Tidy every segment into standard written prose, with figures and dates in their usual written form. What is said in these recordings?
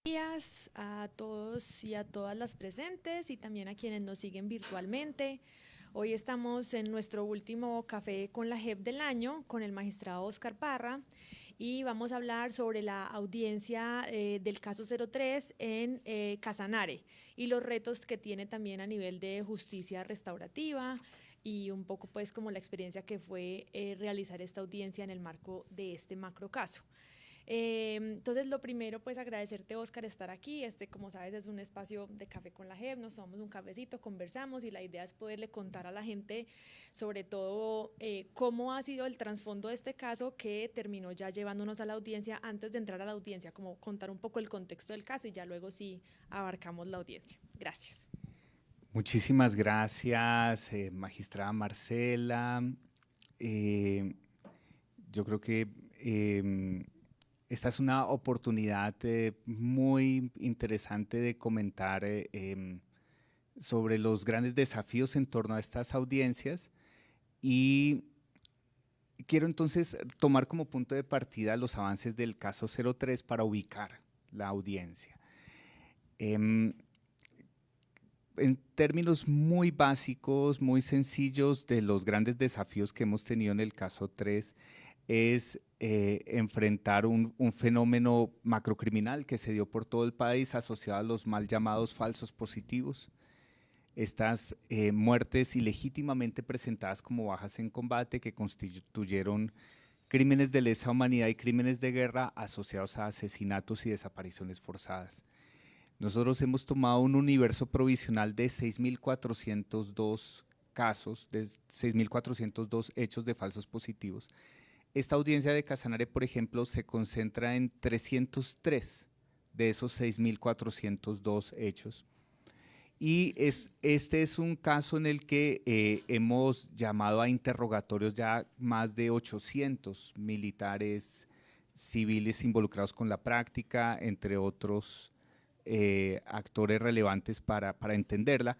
Días a todos y a todas las presentes y también a quienes nos siguen virtualmente. Hoy estamos en nuestro último café con la JEP del año con el magistrado Oscar Parra y vamos a hablar sobre la audiencia del caso 03 en Casanare y los retos que tiene también a nivel de justicia restaurativa y un poco pues como la experiencia que fue realizar esta audiencia en el marco de este macro caso. Entonces, lo primero, pues agradecerte, Oscar, estar aquí. Como sabes, es un espacio de café con la JEP, nos tomamos un cafecito, conversamos y la idea es poderle contar a la gente sobre todo cómo ha sido el trasfondo de este caso que terminó ya llevándonos a la audiencia antes de entrar a la audiencia, como contar un poco el contexto del caso y ya luego sí abarcamos la audiencia. Gracias. Muchísimas gracias, magistrada Marcela. Eh, yo creo que esta es una oportunidad muy interesante de comentar sobre los grandes desafíos en torno a estas audiencias y quiero entonces tomar como punto de partida los avances del caso 03 para ubicar la audiencia. Em, en términos muy básicos, muy sencillos, de los grandes desafíos que hemos tenido en el caso 3 es enfrentar un fenómeno macrocriminal que se dio por todo el país asociado a los mal llamados falsos positivos. Estas muertes ilegítimamente presentadas como bajas en combate que constituyeron crímenes de lesa humanidad y crímenes de guerra asociados a asesinatos y desapariciones forzadas. Nosotros hemos tomado un universo provisional de 6.402 casos, de 6.402 hechos de falsos positivos. Esta audiencia de Casanare, por ejemplo, se concentra en 303 de esos 6.402 hechos. Y este es un caso en el que hemos llamado a interrogatorios ya más de 800 militares civiles involucrados con la práctica, entre otros actores relevantes para entenderla.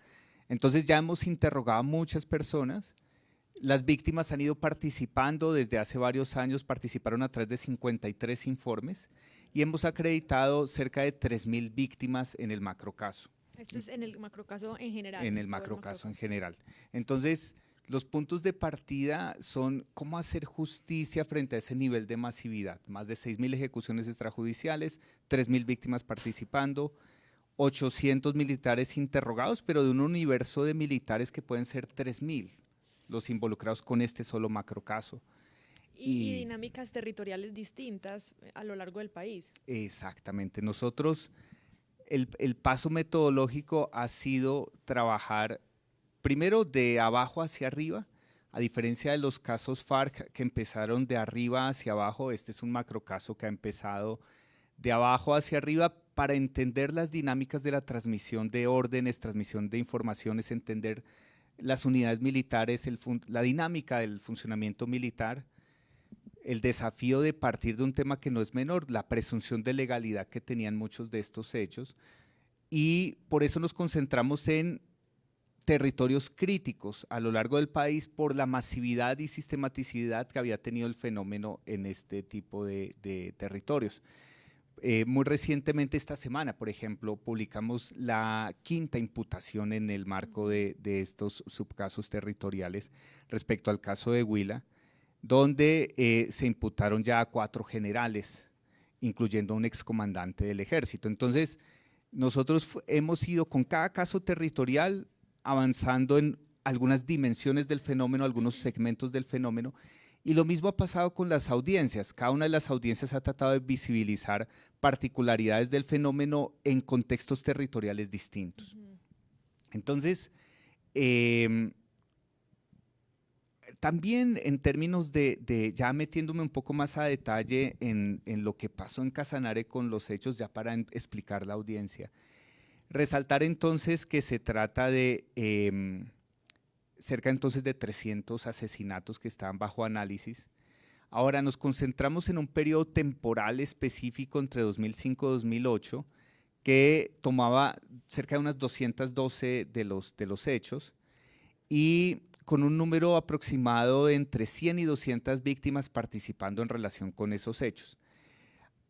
Entonces ya hemos interrogado a muchas personas. Las víctimas han ido participando desde hace varios años, participaron a través de 53 informes y hemos acreditado cerca de 3.000 víctimas en el macrocaso. Esto es en el macrocaso en general, En en el todo el macrocaso en macrocaso. general. Entonces, los puntos de partida son cómo hacer justicia frente a ese nivel de masividad. Más de 6.000 ejecuciones extrajudiciales, 3.000 víctimas participando, 800 militares interrogados, pero de un universo de militares que pueden ser 3.000 los involucrados con este solo macrocaso. Y Y dinámicas territoriales distintas a lo largo del país. exactamente, nosotros, el paso metodológico ha sido trabajar primero de abajo hacia arriba, a diferencia de los casos FARC que empezaron de arriba hacia abajo. Este es un macrocaso que ha empezado de abajo hacia arriba para entender las dinámicas de la transmisión de órdenes, transmisión de informaciones, entender las unidades militares, la dinámica del funcionamiento militar, el desafío de partir de un tema que no es menor, la presunción de legalidad que tenían muchos de estos hechos, y por eso nos concentramos en territorios críticos a lo largo del país por la masividad y sistematicidad que había tenido el fenómeno en este tipo de territorios. Muy recientemente, esta semana, por ejemplo, publicamos la quinta imputación en el marco Ujú. de estos subcasos territoriales respecto al caso de Huila, donde se imputaron ya a 4 generales, incluyendo a un excomandante del ejército. Entonces, nosotros hemos ido con cada caso territorial avanzando en algunas dimensiones del fenómeno, algunos segmentos del fenómeno, y lo mismo ha pasado con las audiencias. Cada una de las audiencias ha tratado de visibilizar particularidades del fenómeno en contextos territoriales distintos. Ujú. Entonces, eh, también en términos ya metiéndome un poco más a detalle en lo que pasó en Casanare con los hechos, ya para explicar la audiencia, resaltar entonces que se trata de cerca entonces de 300 asesinatos que estaban bajo análisis. Ahora nos concentramos en un periodo temporal específico entre 2005 y 2008 que tomaba cerca de unas 212 de los hechos y con un número aproximado de entre 100 y 200 víctimas participando en relación con esos hechos.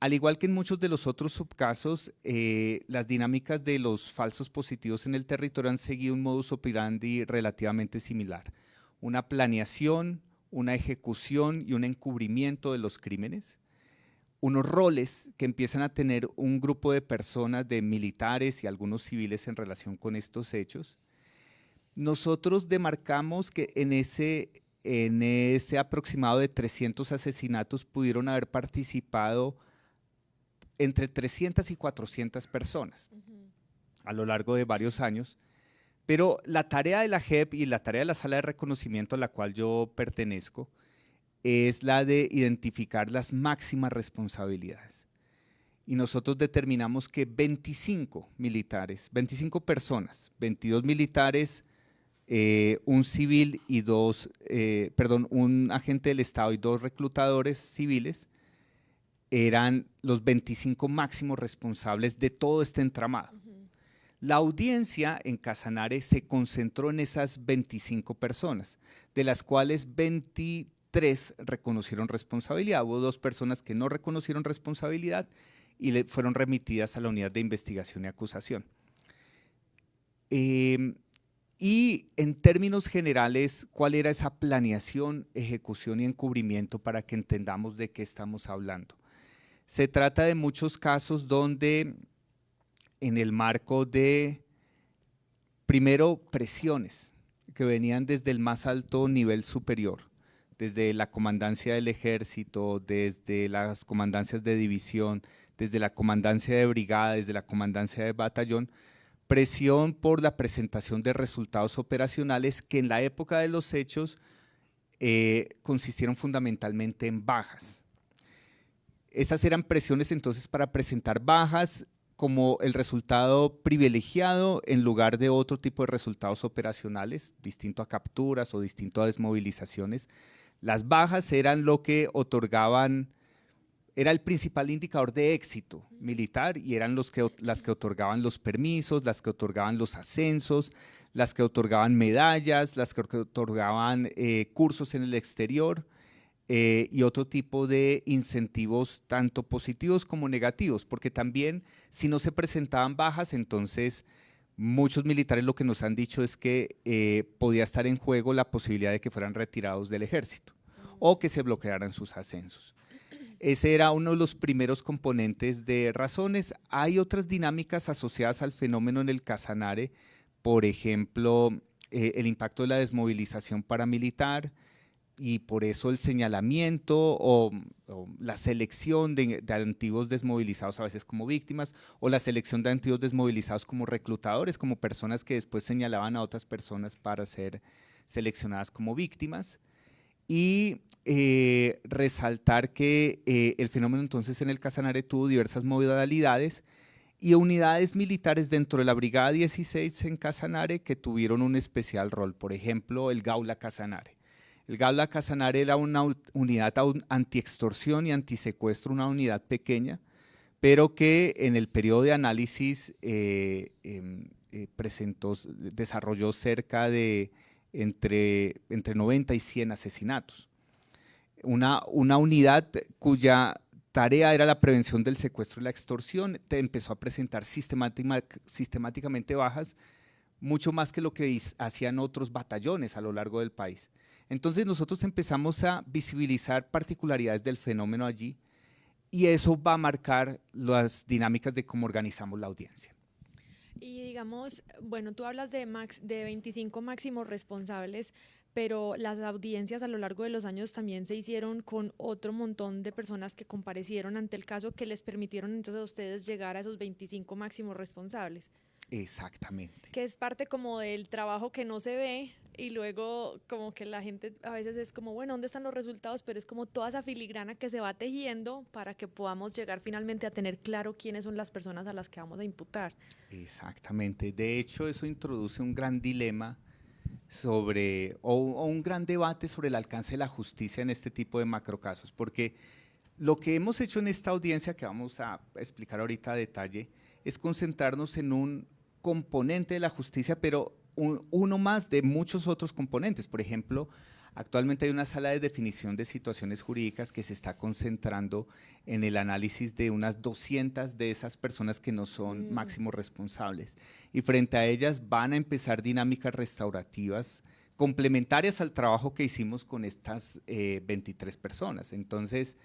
Al igual que en muchos de los otros subcasos, las dinámicas de los falsos positivos en el territorio han seguido un modus operandi relativamente similar. Una planeación, una ejecución y un encubrimiento de los crímenes. Unos roles que empiezan a tener un grupo de personas, de militares y algunos civiles en relación con estos hechos. Nosotros demarcamos que en ese aproximado de 300 asesinatos pudieron haber participado entre 300 y 400 personas a lo largo de varios años, pero la tarea de la JEP y la tarea de la sala de reconocimiento a la cual yo pertenezco es la de identificar las máximas responsabilidades. Y nosotros determinamos que 25 militares, 25 personas, 22 militares, un civil y un agente del Estado y 2 reclutadores civiles, eran los 25 máximos responsables de todo este entramado. La audiencia en Casanare se concentró en esas 25 personas, de las cuales 23 reconocieron responsabilidad. Hubo 2 personas que no reconocieron responsabilidad y fueron remitidas a la unidad de investigación y acusación. Y en términos generales, ¿cuál era esa planeación, ejecución y encubrimiento para que entendamos de qué estamos hablando? Se trata de muchos casos donde en el marco de, primero, presiones que venían desde el más alto nivel superior, desde la comandancia del ejército, desde las comandancias de división, desde la comandancia de brigada, desde la comandancia de batallón, presión por la presentación de resultados operacionales que en la época de los hechos consistieron fundamentalmente en bajas. Esas eran presiones entonces para presentar bajas como el resultado privilegiado en lugar de otro tipo de resultados operacionales, distinto a capturas o distinto a desmovilizaciones. Las bajas eran lo que otorgaban, era el principal indicador de éxito militar y eran las que otorgaban los permisos, las que otorgaban los ascensos, las que otorgaban medallas, las que otorgaban cursos en el exterior. Y otro tipo de incentivos tanto positivos como negativos, porque también si no se presentaban bajas, entonces muchos militares lo que nos han dicho es que podía estar en juego la posibilidad de que fueran retirados del ejército o que se bloquearan sus ascensos. Ese era uno de los primeros componentes de razones. Hay otras dinámicas asociadas al fenómeno en el Casanare, por ejemplo, el impacto de la desmovilización paramilitar, y por eso el señalamiento o la selección de antiguos desmovilizados a veces como víctimas o la selección de antiguos desmovilizados como reclutadores, como personas que después señalaban a otras personas para ser seleccionadas como víctimas. Y resaltar que el fenómeno entonces en el Casanare tuvo diversas modalidades y unidades militares dentro de la Brigada 16 en Casanare que tuvieron un especial rol, por ejemplo el Gaula Casanare. El Gaula Casanare era una unidad antiextorsión y antisecuestro, una unidad pequeña, pero que en el periodo de análisis desarrolló cerca de entre 90 y 100 asesinatos. Una unidad cuya tarea era la prevención del secuestro y la extorsión, empezó a presentar sistemáticamente bajas, mucho más que lo que hacían otros batallones a lo largo del país. Entonces nosotros empezamos a visibilizar particularidades del fenómeno allí y eso va a marcar las dinámicas de cómo organizamos la audiencia. Y digamos, bueno, tú hablas de 25 máximos responsables, pero las audiencias a lo largo de los años también se hicieron con otro montón de personas que comparecieron ante el caso que les permitieron entonces a ustedes llegar a esos 25 máximos responsables. Exactamente. Que es parte como del trabajo que no se ve y luego como que la gente a veces es como, bueno, ¿dónde están los resultados? Pero es como toda esa filigrana que se va tejiendo para que podamos llegar finalmente a tener claro quiénes son las personas a las que vamos a imputar. Exactamente. De hecho, eso introduce un gran dilema o un gran debate sobre el alcance de la justicia en este tipo de macrocasos, porque lo que hemos hecho en esta audiencia, que vamos a explicar ahorita a detalle, es concentrarnos en un componente de la justicia, pero uno más de muchos otros componentes. Por ejemplo, Actualmente hay una sala de definición de situaciones jurídicas que se está concentrando en el análisis de unas 200 de esas personas que no son máximos responsables. Y frente a ellas van a empezar dinámicas restaurativas complementarias al trabajo que hicimos con estas 23 personas. Entonces,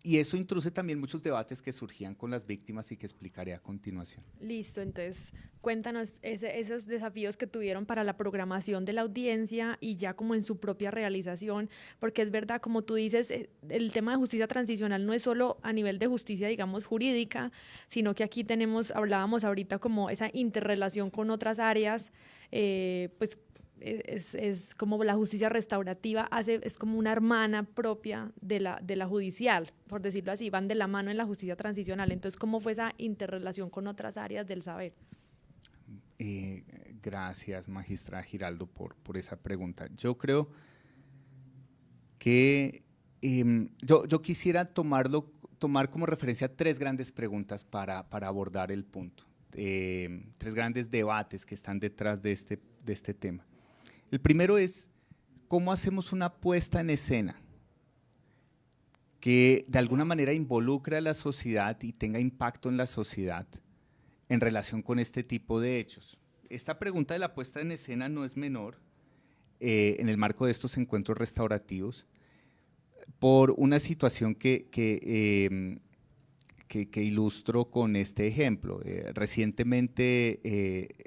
y eso introduce también muchos debates que surgían con las víctimas y que explicaré a continuación. Listo, entonces cuéntanos esos desafíos que tuvieron para la programación de la audiencia y ya como en su propia realización, porque es verdad, como tú dices, el tema de justicia transicional no es solo a nivel de justicia, digamos, jurídica, sino que aquí hablábamos ahorita como esa interrelación con otras áreas, pues es como la justicia restaurativa es como una hermana propia de la judicial, por decirlo así, van de la mano en la justicia transicional. Entonces, ¿cómo fue esa interrelación con otras áreas del saber? Gracias, magistrada Giraldo, por esa pregunta. Yo creo que yo quisiera tomar como referencia tres grandes preguntas para abordar el punto, tres grandes debates que están detrás de este tema. El primero es, ¿cómo hacemos una puesta en escena que de alguna manera involucre a la sociedad y tenga impacto en la sociedad en relación con este tipo de hechos? Esta pregunta de la puesta en escena no es menor en el marco de estos encuentros restaurativos por una situación que ilustro con este ejemplo. Recientemente,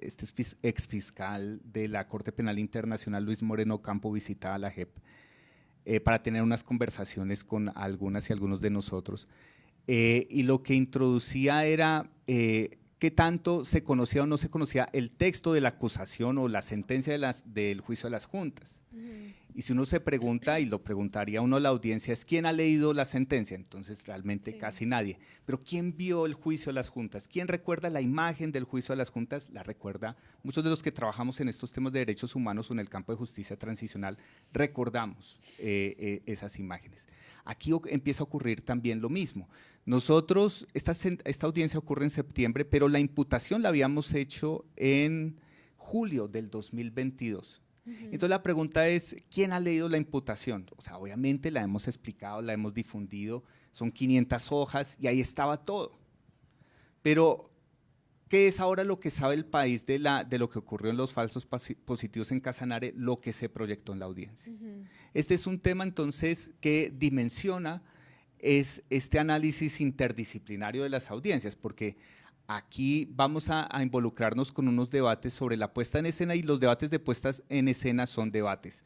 este exfiscal de la Corte Penal Internacional, Luis Moreno Campo, visitaba la JEP para tener unas conversaciones con algunas y algunos de nosotros. Y lo que introducía era qué tanto se conocía o no se conocía el texto de la acusación o la sentencia del juicio de las juntas. Y si uno se pregunta, y lo preguntaría uno a la audiencia, es ¿quién ha leído la sentencia? Entonces realmente casi nadie. Pero ¿quién vio el juicio de las juntas? ¿Quién recuerda la imagen del juicio de las juntas? La recuerda. Muchos de los que trabajamos en estos temas de derechos humanos o en el campo de justicia transicional recordamos esas imágenes. Aquí empieza a ocurrir también lo mismo. Nosotros, esta audiencia ocurre en septiembre, pero la imputación la habíamos hecho en julio del 2022. Entonces la pregunta es, ¿quién ha leído la imputación? O sea, obviamente la hemos explicado, la hemos difundido, son 500 hojas y ahí estaba todo. Pero, ¿qué es ahora lo que sabe el país de lo que ocurrió en los falsos positivos en Casanare, lo que se proyectó en la audiencia? Este es un tema entonces que dimensiona este análisis interdisciplinario de las audiencias, porque aquí vamos a involucrarnos con unos debates sobre la puesta en escena, y los debates de puestas en escena son debates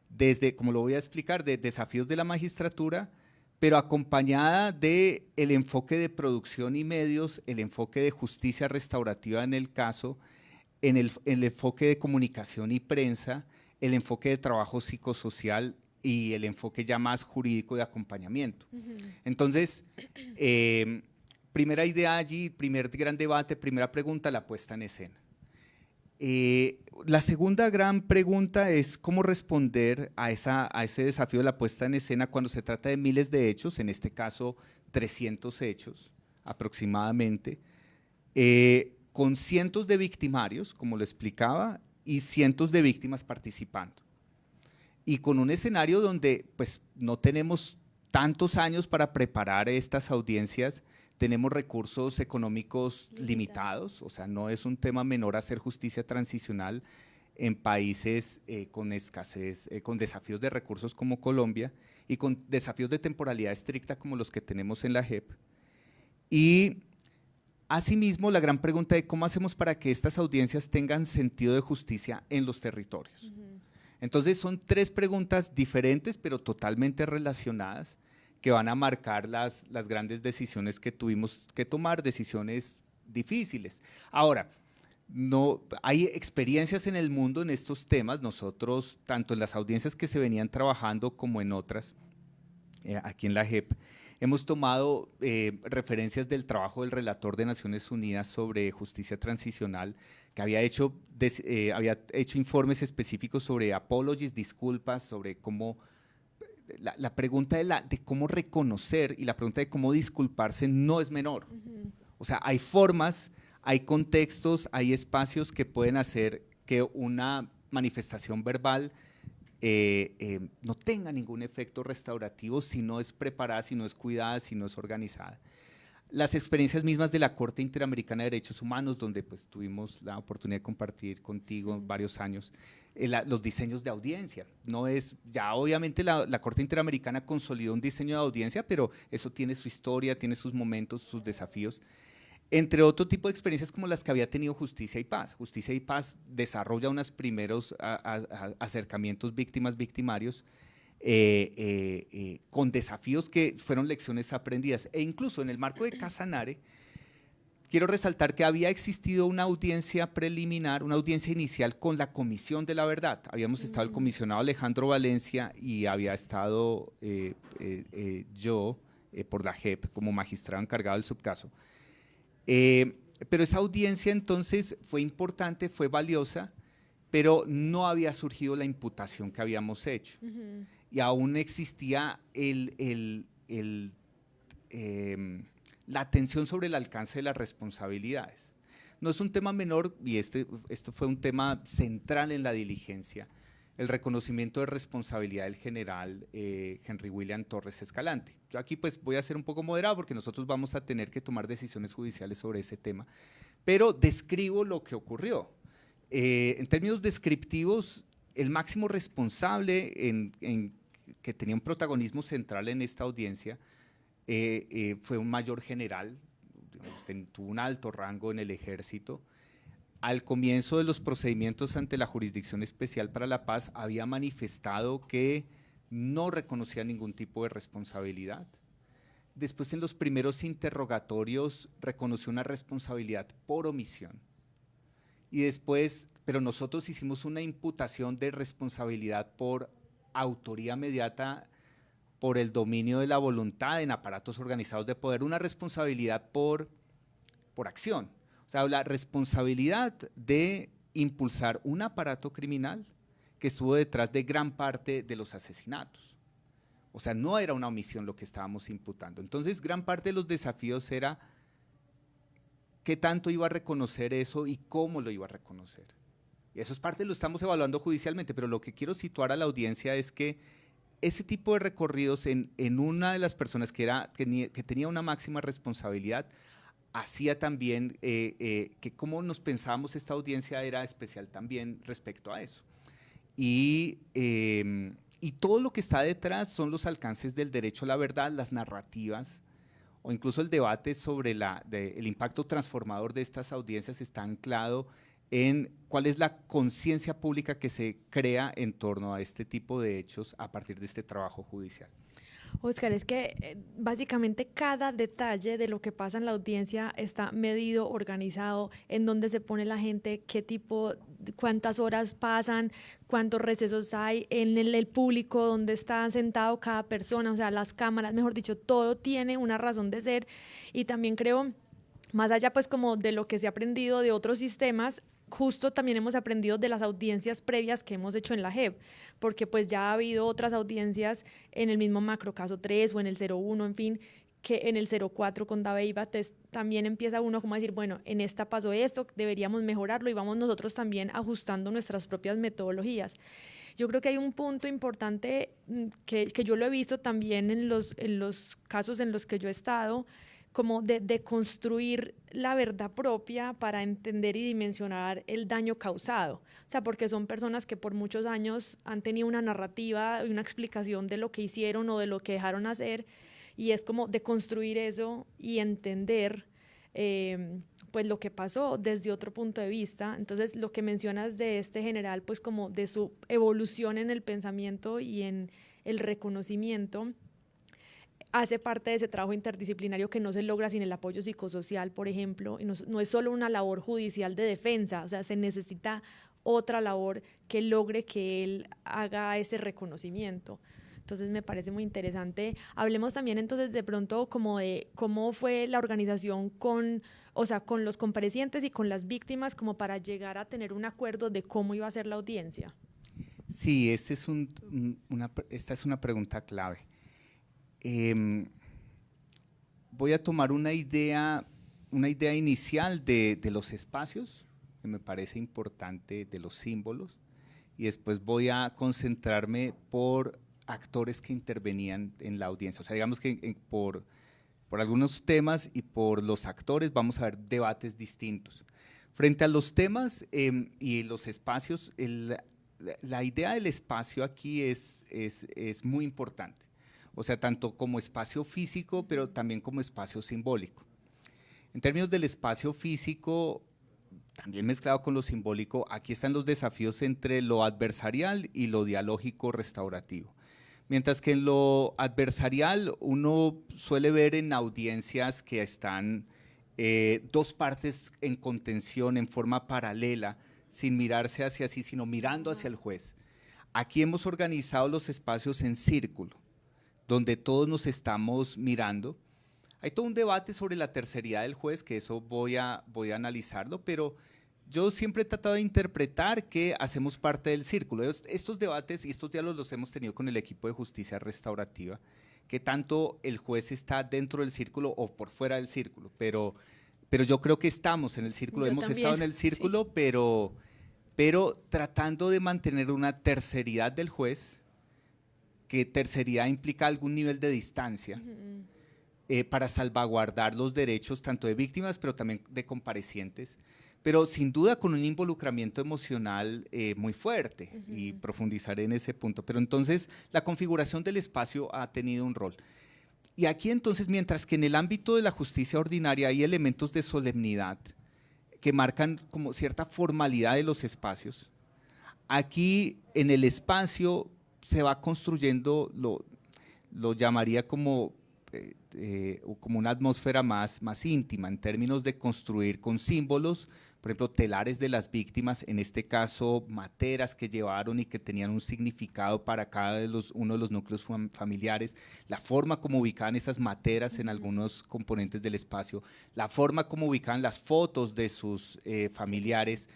desde, como lo voy a explicar, de desafíos de la magistratura, pero acompañada del enfoque de producción y medios, el enfoque de justicia restaurativa en el caso, el enfoque de comunicación y prensa, el enfoque de trabajo psicosocial y el enfoque ya más jurídico de acompañamiento. Entonces, primera idea allí, primer gran debate, primera pregunta, la puesta en escena. La segunda gran pregunta es cómo responder a ese desafío de la puesta en escena cuando se trata de miles de hechos, en este caso 300 hechos aproximadamente, con cientos de victimarios, como lo explicaba, y cientos de víctimas participando. Y con un escenario donde pues, no tenemos tantos años para preparar estas audiencias, tenemos recursos económicos limitados, o sea, no es un tema menor hacer justicia transicional en países con escasez, con desafíos de recursos como Colombia y con desafíos de temporalidad estricta como los que tenemos en la JEP. Y asimismo, la gran pregunta de cómo hacemos para que estas audiencias tengan sentido de justicia en los territorios. Entonces, son tres preguntas diferentes, pero totalmente relacionadas, que van a marcar las grandes decisiones que tuvimos que tomar, decisiones difíciles. Ahora, no, hay experiencias en el mundo en estos temas. Nosotros, tanto en las audiencias que se venían trabajando como en otras, aquí en la JEP, hemos tomado referencias del trabajo del relator de Naciones Unidas sobre justicia transicional, que había hecho informes específicos sobre apologies, disculpas, sobre cómo la pregunta de cómo reconocer y la pregunta de cómo disculparse no es menor. O sea, hay formas, hay contextos, hay espacios que pueden hacer que una manifestación verbal no tenga ningún efecto restaurativo si no es preparada, si no es cuidada, si no es organizada. Las experiencias mismas de la Corte Interamericana de Derechos Humanos, donde pues tuvimos la oportunidad de compartir contigo varios años, los diseños de audiencia. No es, ya obviamente la Corte Interamericana consolidó un diseño de audiencia, pero eso tiene su historia, tiene sus momentos, sus desafíos. Entre otro tipo de experiencias como las que había tenido Justicia y Paz. Justicia y Paz desarrolla unos primeros acercamientos víctimas-victimarios con desafíos que fueron lecciones aprendidas. E incluso en el marco de Casanare, quiero resaltar que había existido una audiencia preliminar, una audiencia inicial con la Comisión de la Verdad. Habíamos estado el comisionado Alejandro Valencia y había estado yo por la JEP como magistrado encargado del subcaso. Pero esa audiencia entonces fue importante, fue valiosa, pero no había surgido la imputación que habíamos hecho. Y aún existía la atención sobre el alcance de las responsabilidades. No es un tema menor, y esto fue un tema central en la diligencia, el reconocimiento de responsabilidad del general Henry William Torres Escalante. Yo aquí pues voy a ser un poco moderado porque nosotros vamos a tener que tomar decisiones judiciales sobre ese tema, pero describo lo que ocurrió. En términos descriptivos, el máximo responsable que tenía un protagonismo central en esta audiencia fue un mayor general, tuvo un alto rango en el ejército. Al comienzo de los procedimientos ante la Jurisdicción Especial para la Paz había manifestado que no reconocía ningún tipo de responsabilidad. Después, en los primeros interrogatorios, reconoció una responsabilidad por omisión. Y después, pero nosotros hicimos una imputación de responsabilidad por autoría mediata por el dominio de la voluntad en aparatos organizados de poder, una responsabilidad por acción. O sea, la responsabilidad de impulsar un aparato criminal que estuvo detrás de gran parte de los asesinatos. O sea, no era una omisión lo que estábamos imputando. Entonces, gran parte de los desafíos era qué tanto iba a reconocer eso y cómo lo iba a reconocer. Y eso es parte, lo estamos evaluando judicialmente, pero lo que quiero situar a la audiencia es que ese tipo de recorridos en una de las personas que tenía una máxima responsabilidad, hacía también que cómo nos pensábamos esta audiencia era especial también respecto a eso. Y todo lo que está detrás son los alcances del derecho a la verdad, las narrativas, o incluso el debate sobre el impacto transformador de estas audiencias está anclado en cuál es la conciencia pública que se crea en torno a este tipo de hechos a partir de este trabajo judicial. Oscar, es que básicamente cada detalle de lo que pasa en la audiencia está medido, organizado, en dónde se pone la gente, qué tipo, cuántas horas pasan, cuántos recesos hay, en el público, dónde está sentado cada persona, o sea, las cámaras, mejor dicho, todo tiene una razón de ser. Y también creo, más allá pues como de lo que se ha aprendido de otros sistemas, justo también hemos aprendido de las audiencias previas que hemos hecho en la JEP, porque pues ya ha habido otras audiencias en el mismo macrocaso 3 o en el 01, en fin, que en el 04 con Dabeiba también empieza uno como a decir, bueno, en esta pasó esto, deberíamos mejorarlo y vamos nosotros también ajustando nuestras propias metodologías. Yo creo que hay un punto importante que yo lo he visto también en los casos en los que yo he estado, como de construir la verdad propia para entender y dimensionar el daño causado. O sea, porque son personas que por muchos años han tenido una narrativa y una explicación de lo que hicieron o de lo que dejaron hacer, y es como de construir eso y entender pues lo que pasó desde otro punto de vista. Entonces, lo que mencionas de este general, pues como de su evolución en el pensamiento y en el reconocimiento, hace parte de ese trabajo interdisciplinario que no se logra sin el apoyo psicosocial, por ejemplo, y no es solo una labor judicial de defensa, o sea, se necesita otra labor que logre que él haga ese reconocimiento. Entonces me parece muy interesante. Hablemos también entonces de pronto como de cómo fue la organización con los comparecientes y con las víctimas, como para llegar a tener un acuerdo de cómo iba a ser la audiencia. Sí, esta es una pregunta clave. Voy a tomar una idea inicial de los espacios, que me parece importante, de los símbolos, y después voy a concentrarme por actores que intervenían en la audiencia. O sea, digamos que por algunos temas y por los actores vamos a ver debates distintos. Frente a los temas y los espacios, la idea del espacio aquí es muy importante. O sea, tanto como espacio físico, pero también como espacio simbólico. En términos del espacio físico, también mezclado con lo simbólico, aquí están los desafíos entre lo adversarial y lo dialógico restaurativo. Mientras que en lo adversarial uno suele ver en audiencias que están dos partes en contención en forma paralela, sin mirarse hacia sí, sino mirando hacia el juez. Aquí hemos organizado los espacios en círculo, donde todos nos estamos mirando. Hay todo un debate sobre la terceridad del juez, que eso voy a analizarlo, pero yo siempre he tratado de interpretar que hacemos parte del círculo. Estos debates y estos diálogos los hemos tenido con el equipo de justicia restaurativa, que tanto el juez está dentro del círculo o por fuera del círculo, pero yo creo que estamos en el círculo, hemos estado en el círculo, sí. pero tratando de mantener una terceridad del juez, que terceridad implica algún nivel de distancia, para salvaguardar los derechos tanto de víctimas, pero también de comparecientes, pero sin duda con un involucramiento emocional muy fuerte, y profundizaré en ese punto. Pero entonces la configuración del espacio ha tenido un rol. Y aquí entonces, mientras que en el ámbito de la justicia ordinaria hay elementos de solemnidad que marcan como cierta formalidad de los espacios, aquí en el espacio se va construyendo, lo llamaría como una atmósfera más íntima, en términos de construir con símbolos, por ejemplo, telares de las víctimas, en este caso materas que llevaron y que tenían un significado para uno de los núcleos familiares, la forma como ubicaban esas materas en algunos componentes del espacio, la forma como ubicaban las fotos de sus familiares,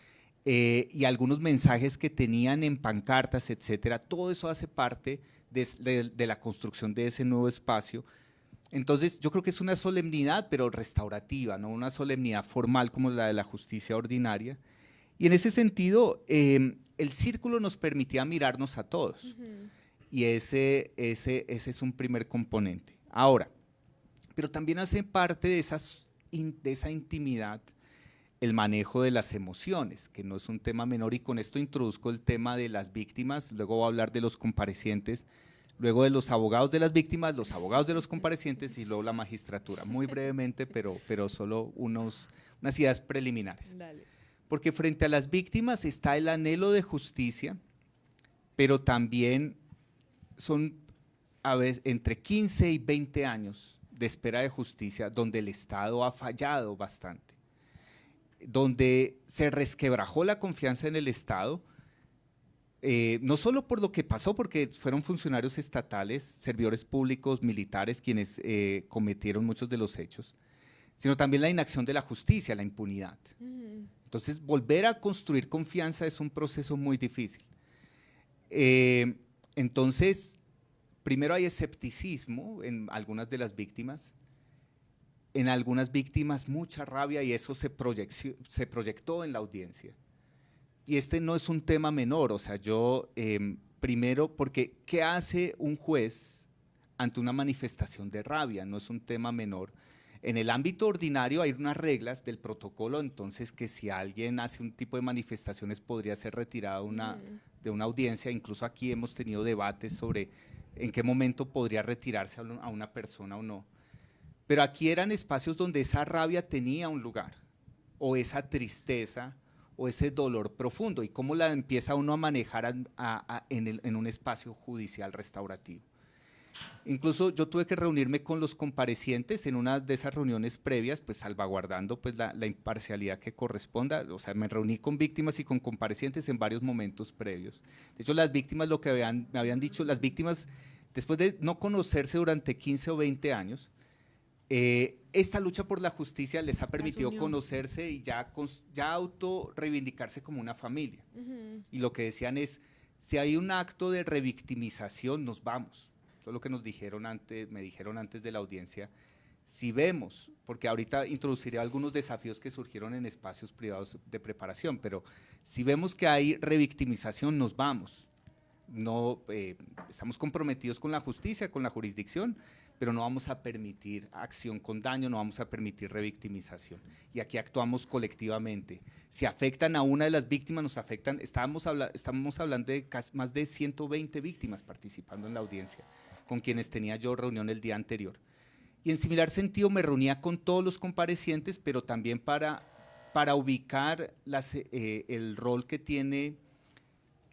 y algunos mensajes que tenían en pancartas, etcétera. Todo eso hace parte de la construcción de ese nuevo espacio. Entonces, yo creo que es una solemnidad, pero restaurativa, no una solemnidad formal como la de la justicia ordinaria. Y en ese sentido, el círculo nos permitía mirarnos a todos. Y ese es un primer componente. Ahora, pero también hace parte de esa intimidad el manejo de las emociones, que no es un tema menor, y con esto introduzco el tema de las víctimas, luego voy a hablar de los comparecientes, luego de los abogados de las víctimas, los abogados de los comparecientes y luego la magistratura. Muy brevemente, pero solo unas ideas preliminares. Dale. Porque frente a las víctimas está el anhelo de justicia, pero también son a veces entre 15 y 20 años de espera de justicia donde el Estado ha fallado bastante, donde se resquebrajó la confianza en el Estado, no solo por lo que pasó, porque fueron funcionarios estatales, servidores públicos, militares, quienes cometieron muchos de los hechos, sino también la inacción de la justicia, la impunidad. Entonces, volver a construir confianza es un proceso muy difícil. Entonces, primero hay escepticismo en algunas de las víctimas, en algunas víctimas mucha rabia, y eso se proyectó en la audiencia. Y este no es un tema menor, o sea, yo primero, porque ¿qué hace un juez ante una manifestación de rabia? No es un tema menor. En el ámbito ordinario hay unas reglas del protocolo, entonces que si alguien hace un tipo de manifestaciones podría ser retirado de una audiencia. Incluso aquí hemos tenido debates sobre en qué momento podría retirarse a una persona o no. Pero aquí eran espacios donde esa rabia tenía un lugar, o esa tristeza, o ese dolor profundo, y cómo la empieza uno a manejar en un espacio judicial restaurativo. Incluso yo tuve que reunirme con los comparecientes en una de esas reuniones previas, pues salvaguardando pues, la imparcialidad que corresponda. O sea, me reuní con víctimas y con comparecientes en varios momentos previos. De hecho, las víctimas, lo que me habían dicho, las víctimas, después de no conocerse durante 15 o 20 años, esta lucha por la justicia les ha permitido conocerse y ya auto reivindicarse como una familia. Y lo que decían es, si hay un acto de revictimización, nos vamos. Eso es lo que me dijeron antes de la audiencia. Si vemos, porque ahorita introduciré algunos desafíos que surgieron en espacios privados de preparación, pero si vemos que hay revictimización, nos vamos. No, estamos comprometidos con la justicia, con la jurisdicción, pero no vamos a permitir acción con daño, no vamos a permitir revictimización. Y aquí actuamos colectivamente. Si afectan a una de las víctimas, nos afectan, estamos hablando de más de 120 víctimas participando en la audiencia, con quienes tenía yo reunión el día anterior. Y en similar sentido me reunía con todos los comparecientes, pero también para ubicar el rol que tiene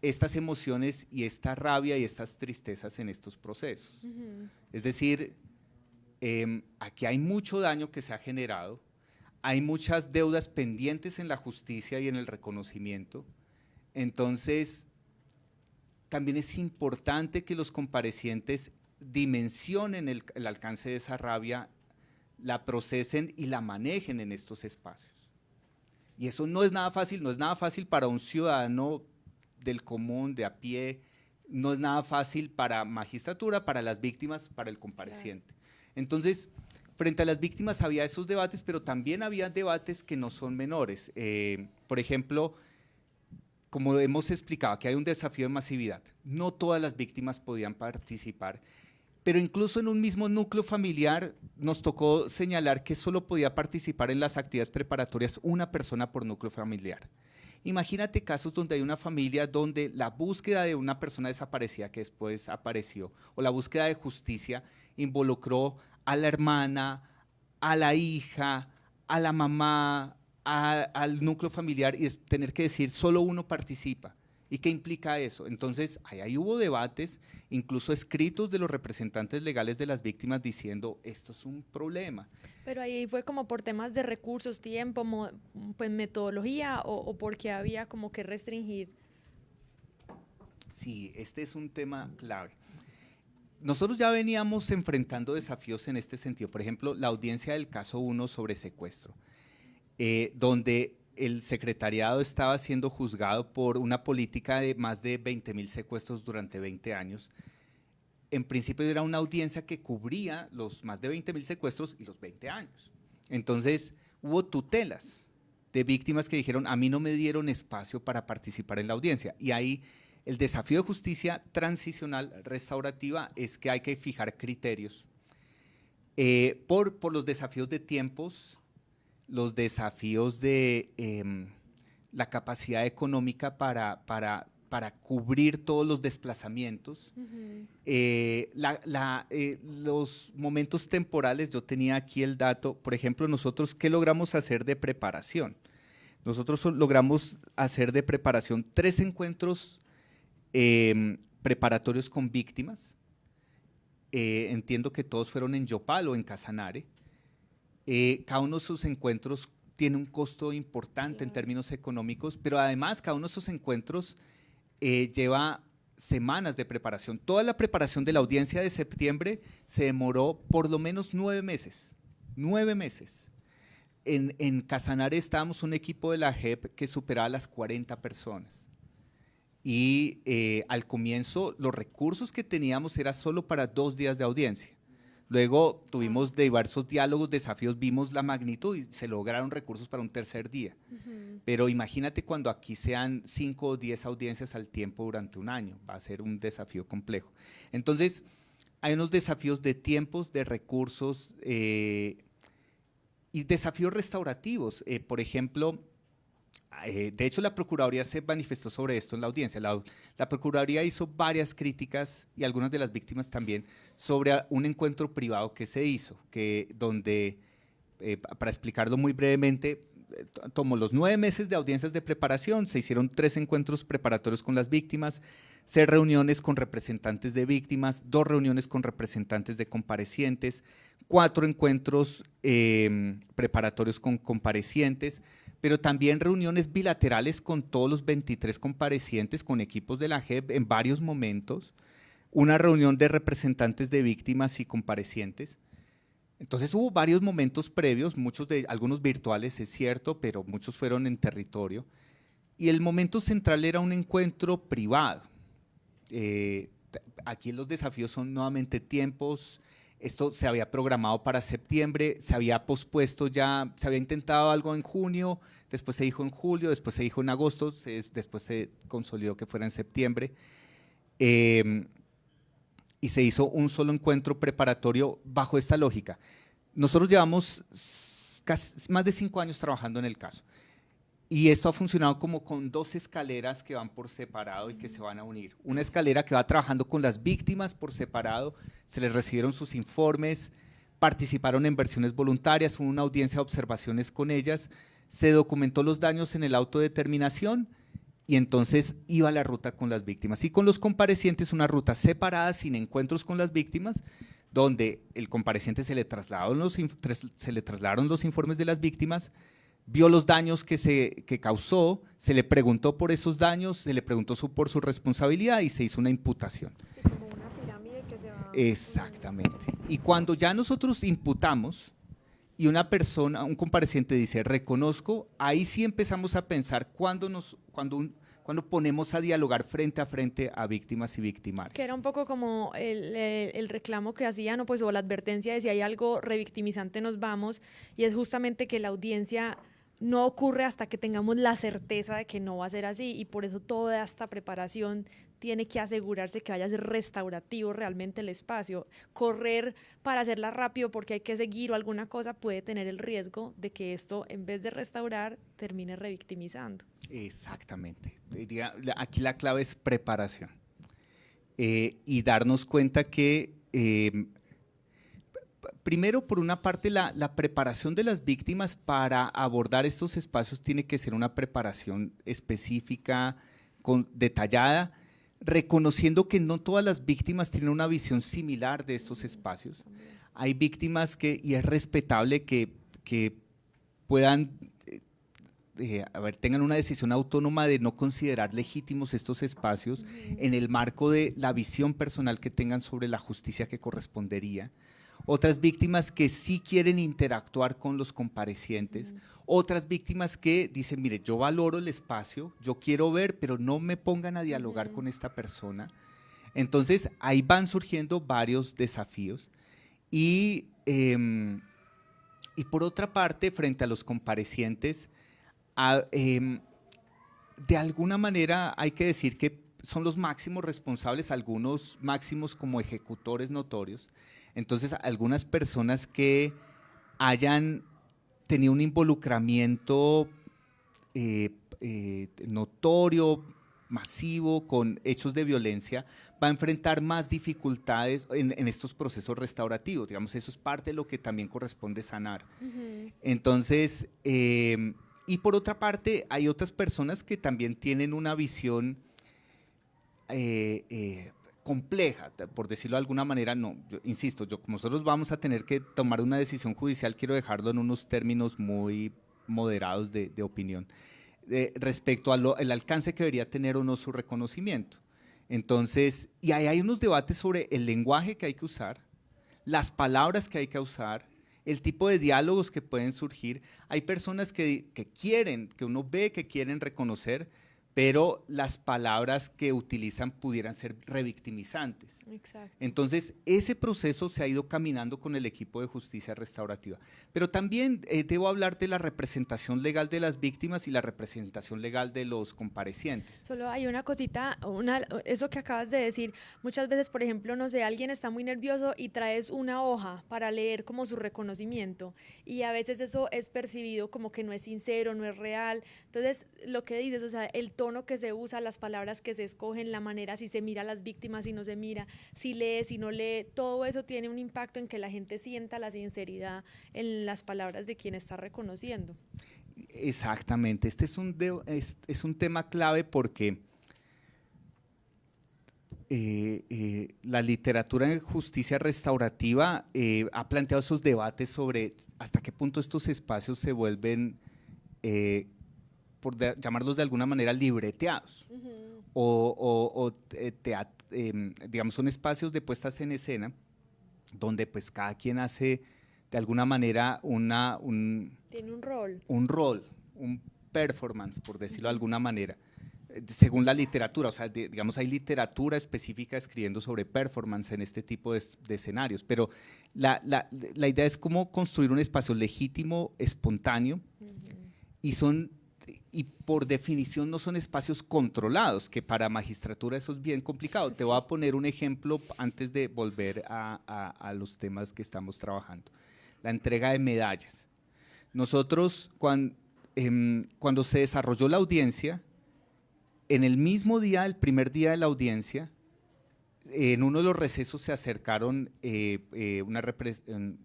estas emociones y esta rabia y estas tristezas en estos procesos. Es decir, aquí hay mucho daño que se ha generado, hay muchas deudas pendientes en la justicia y en el reconocimiento, entonces también es importante que los comparecientes dimensionen el alcance de esa rabia, la procesen y la manejen en estos espacios. Y eso no es nada fácil para un ciudadano del común, de a pie, no es nada fácil para magistratura, para las víctimas, para el compareciente. Claro. Entonces, frente a las víctimas había esos debates, pero también había debates que no son menores. Por ejemplo, como hemos explicado, que hay un desafío de masividad. No todas las víctimas podían participar, pero incluso en un mismo núcleo familiar nos tocó señalar que solo podía participar en las actividades preparatorias una persona por núcleo familiar. Imagínate casos donde hay una familia donde la búsqueda de una persona desaparecida que después apareció, o la búsqueda de justicia involucró a la hermana, a la hija, a la mamá, al núcleo familiar, y es tener que decir solo uno participa. ¿Y qué implica eso? Entonces, ahí hubo debates, incluso escritos de los representantes legales de las víctimas diciendo, esto es un problema. Pero ahí fue como por temas de recursos, tiempo, pues metodología, o porque había como que restringir. Sí, este es un tema clave. Nosotros ya veníamos enfrentando desafíos en este sentido. Por ejemplo, la audiencia del caso 1 sobre secuestro, donde el secretariado estaba siendo juzgado por una política de más de 20.000 secuestros durante 20 años. En principio era una audiencia que cubría los más de 20.000 secuestros y los 20 años. Entonces hubo tutelas de víctimas que dijeron, a mí no me dieron espacio para participar en la audiencia. Y ahí el desafío de justicia transicional restaurativa es que hay que fijar criterios por los desafíos de tiempos, los desafíos de la capacidad económica para cubrir todos los desplazamientos, los momentos temporales. Yo tenía aquí el dato, por ejemplo, nosotros, ¿qué logramos hacer de preparación? Nosotros logramos hacer de preparación 3 encuentros preparatorios con víctimas, entiendo que todos fueron en Yopal o en Casanare. Cada uno de esos encuentros tiene un costo importante en términos económicos, pero además cada uno de esos encuentros lleva semanas de preparación. Toda la preparación de la audiencia de septiembre se demoró por lo menos 9 meses. 9 meses. En Casanare estábamos un equipo de la JEP que superaba las 40 personas. Y al comienzo los recursos que teníamos era solo para 2 días de audiencia. Luego tuvimos diversos diálogos, desafíos, vimos la magnitud y se lograron recursos para un 3er día. Pero imagínate cuando aquí sean 5 o 10 audiencias al tiempo durante un año, va a ser un desafío complejo. Entonces, hay unos desafíos de tiempos, de recursos y desafíos restaurativos. Por ejemplo, de hecho la Procuraduría se manifestó sobre esto en la audiencia. La Procuraduría hizo varias críticas, y algunas de las víctimas también, sobre un encuentro privado que se hizo, donde, para explicarlo muy brevemente, tomó los 9 meses de audiencias de preparación, se hicieron 3 encuentros preparatorios con las víctimas, 6 reuniones con representantes de víctimas, 2 reuniones con representantes de comparecientes, 4 encuentros preparatorios con comparecientes, pero también reuniones bilaterales con todos los 23 comparecientes, con equipos de la JEP en varios momentos, una reunión de representantes de víctimas y comparecientes. Entonces hubo varios momentos previos, algunos virtuales, es cierto, pero muchos fueron en territorio, y el momento central era un encuentro privado. Aquí los desafíos son nuevamente tiempos, Esto se había programado para septiembre, se había pospuesto ya, se había intentado algo en junio, después se dijo en julio, después se dijo en agosto, después se consolidó que fuera en septiembre. Y se hizo un solo encuentro preparatorio bajo esta lógica. Nosotros llevamos más de 5 años trabajando en el caso. Y esto ha funcionado como con 2 escaleras que van por separado y que se van a unir. Una escalera que va trabajando con las víctimas por separado, se les recibieron sus informes, participaron en versiones voluntarias, hubo una audiencia de observaciones con ellas, se documentó los daños en el auto de determinación y entonces iba la ruta con las víctimas. Y con los comparecientes una ruta separada, sin encuentros con las víctimas, donde el compareciente se le trasladaron los informes de las víctimas, vio los daños que causó, se le preguntó por esos daños, se le preguntó por su responsabilidad y se hizo una imputación. Sí, como una pirámide que se va… Exactamente. Y cuando ya nosotros imputamos y una persona, un compareciente dice reconozco, ahí sí empezamos a pensar cuando ponemos a dialogar frente a frente a víctimas y victimarios. Que era un poco como el reclamo que hacían, o pues, o la advertencia de si hay algo revictimizante nos vamos, y es justamente que la audiencia no ocurre hasta que tengamos la certeza de que no va a ser así, y por eso toda esta preparación tiene que asegurarse que vaya a ser restaurativo realmente el espacio. Correr para hacerla rápido porque hay que seguir o alguna cosa puede tener el riesgo de que esto, en vez de restaurar, termine revictimizando. Exactamente. Aquí la clave es preparación y darnos cuenta que primero, por una parte, la preparación de las víctimas para abordar estos espacios tiene que ser una preparación específica, detallada, reconociendo que no todas las víctimas tienen una visión similar de estos espacios. Hay víctimas y es respetable que puedan, tengan una decisión autónoma de no considerar legítimos estos espacios en el marco de la visión personal que tengan sobre la justicia que correspondería. Otras víctimas que sí quieren interactuar con los comparecientes, otras víctimas que dicen, mire, yo valoro el espacio, yo quiero ver, pero no me pongan a dialogar con esta persona. Entonces, ahí van surgiendo varios desafíos y por otra parte, frente a los comparecientes, de alguna manera hay que decir que son los máximos responsables, algunos máximos como ejecutores notorios. Entonces, algunas personas que hayan tenido un involucramiento notorio, masivo, con hechos de violencia, va a enfrentar más dificultades en estos procesos restaurativos. Digamos, eso es parte de lo que también corresponde sanar. Entonces, y por otra parte, hay otras personas que también tienen una visión compleja, por decirlo de alguna manera. No, insisto, nosotros vamos a tener que tomar una decisión judicial, quiero dejarlo en unos términos muy moderados de opinión, respecto al alcance que debería tener o no su reconocimiento. Entonces, y ahí hay unos debates sobre el lenguaje que hay que usar, las palabras que hay que usar, el tipo de diálogos que pueden surgir. Hay personas que quieren, que uno ve que quieren reconocer, pero las palabras que utilizan pudieran ser revictimizantes. Exacto. Entonces, ese proceso se ha ido caminando con el equipo de justicia restaurativa. Pero también debo hablar de la representación legal de las víctimas y la representación legal de los comparecientes. Solo hay una cosita, eso que acabas de decir, muchas veces, por ejemplo, no sé, alguien está muy nervioso y traes una hoja para leer como su reconocimiento, y a veces eso es percibido como que no es sincero, no es real. Entonces, lo que dices, o sea, el tono que se usa, las palabras que se escogen, la manera, si se mira a las víctimas, si no se mira, si lee, si no lee, todo eso tiene un impacto en que la gente sienta la sinceridad en las palabras de quien está reconociendo. Exactamente, este es un tema clave porque la literatura en justicia restaurativa ha planteado esos debates sobre hasta qué punto estos espacios se vuelven por llamarlos de alguna manera libreteados, digamos, son espacios de puestas en escena donde pues cada quien hace de alguna manera tiene un rol, un performance, por decirlo de alguna manera, según la literatura, o sea, digamos, hay literatura específica escribiendo sobre performance en este tipo de escenarios, pero la idea es cómo construir un espacio legítimo, espontáneo, y por definición no son espacios controlados, que para magistratura eso es bien complicado. Te voy a poner un ejemplo antes de volver a los temas que estamos trabajando. La entrega de medallas. Nosotros, cuando se desarrolló la audiencia, en el mismo día, el primer día de la audiencia, en uno de los recesos se acercaron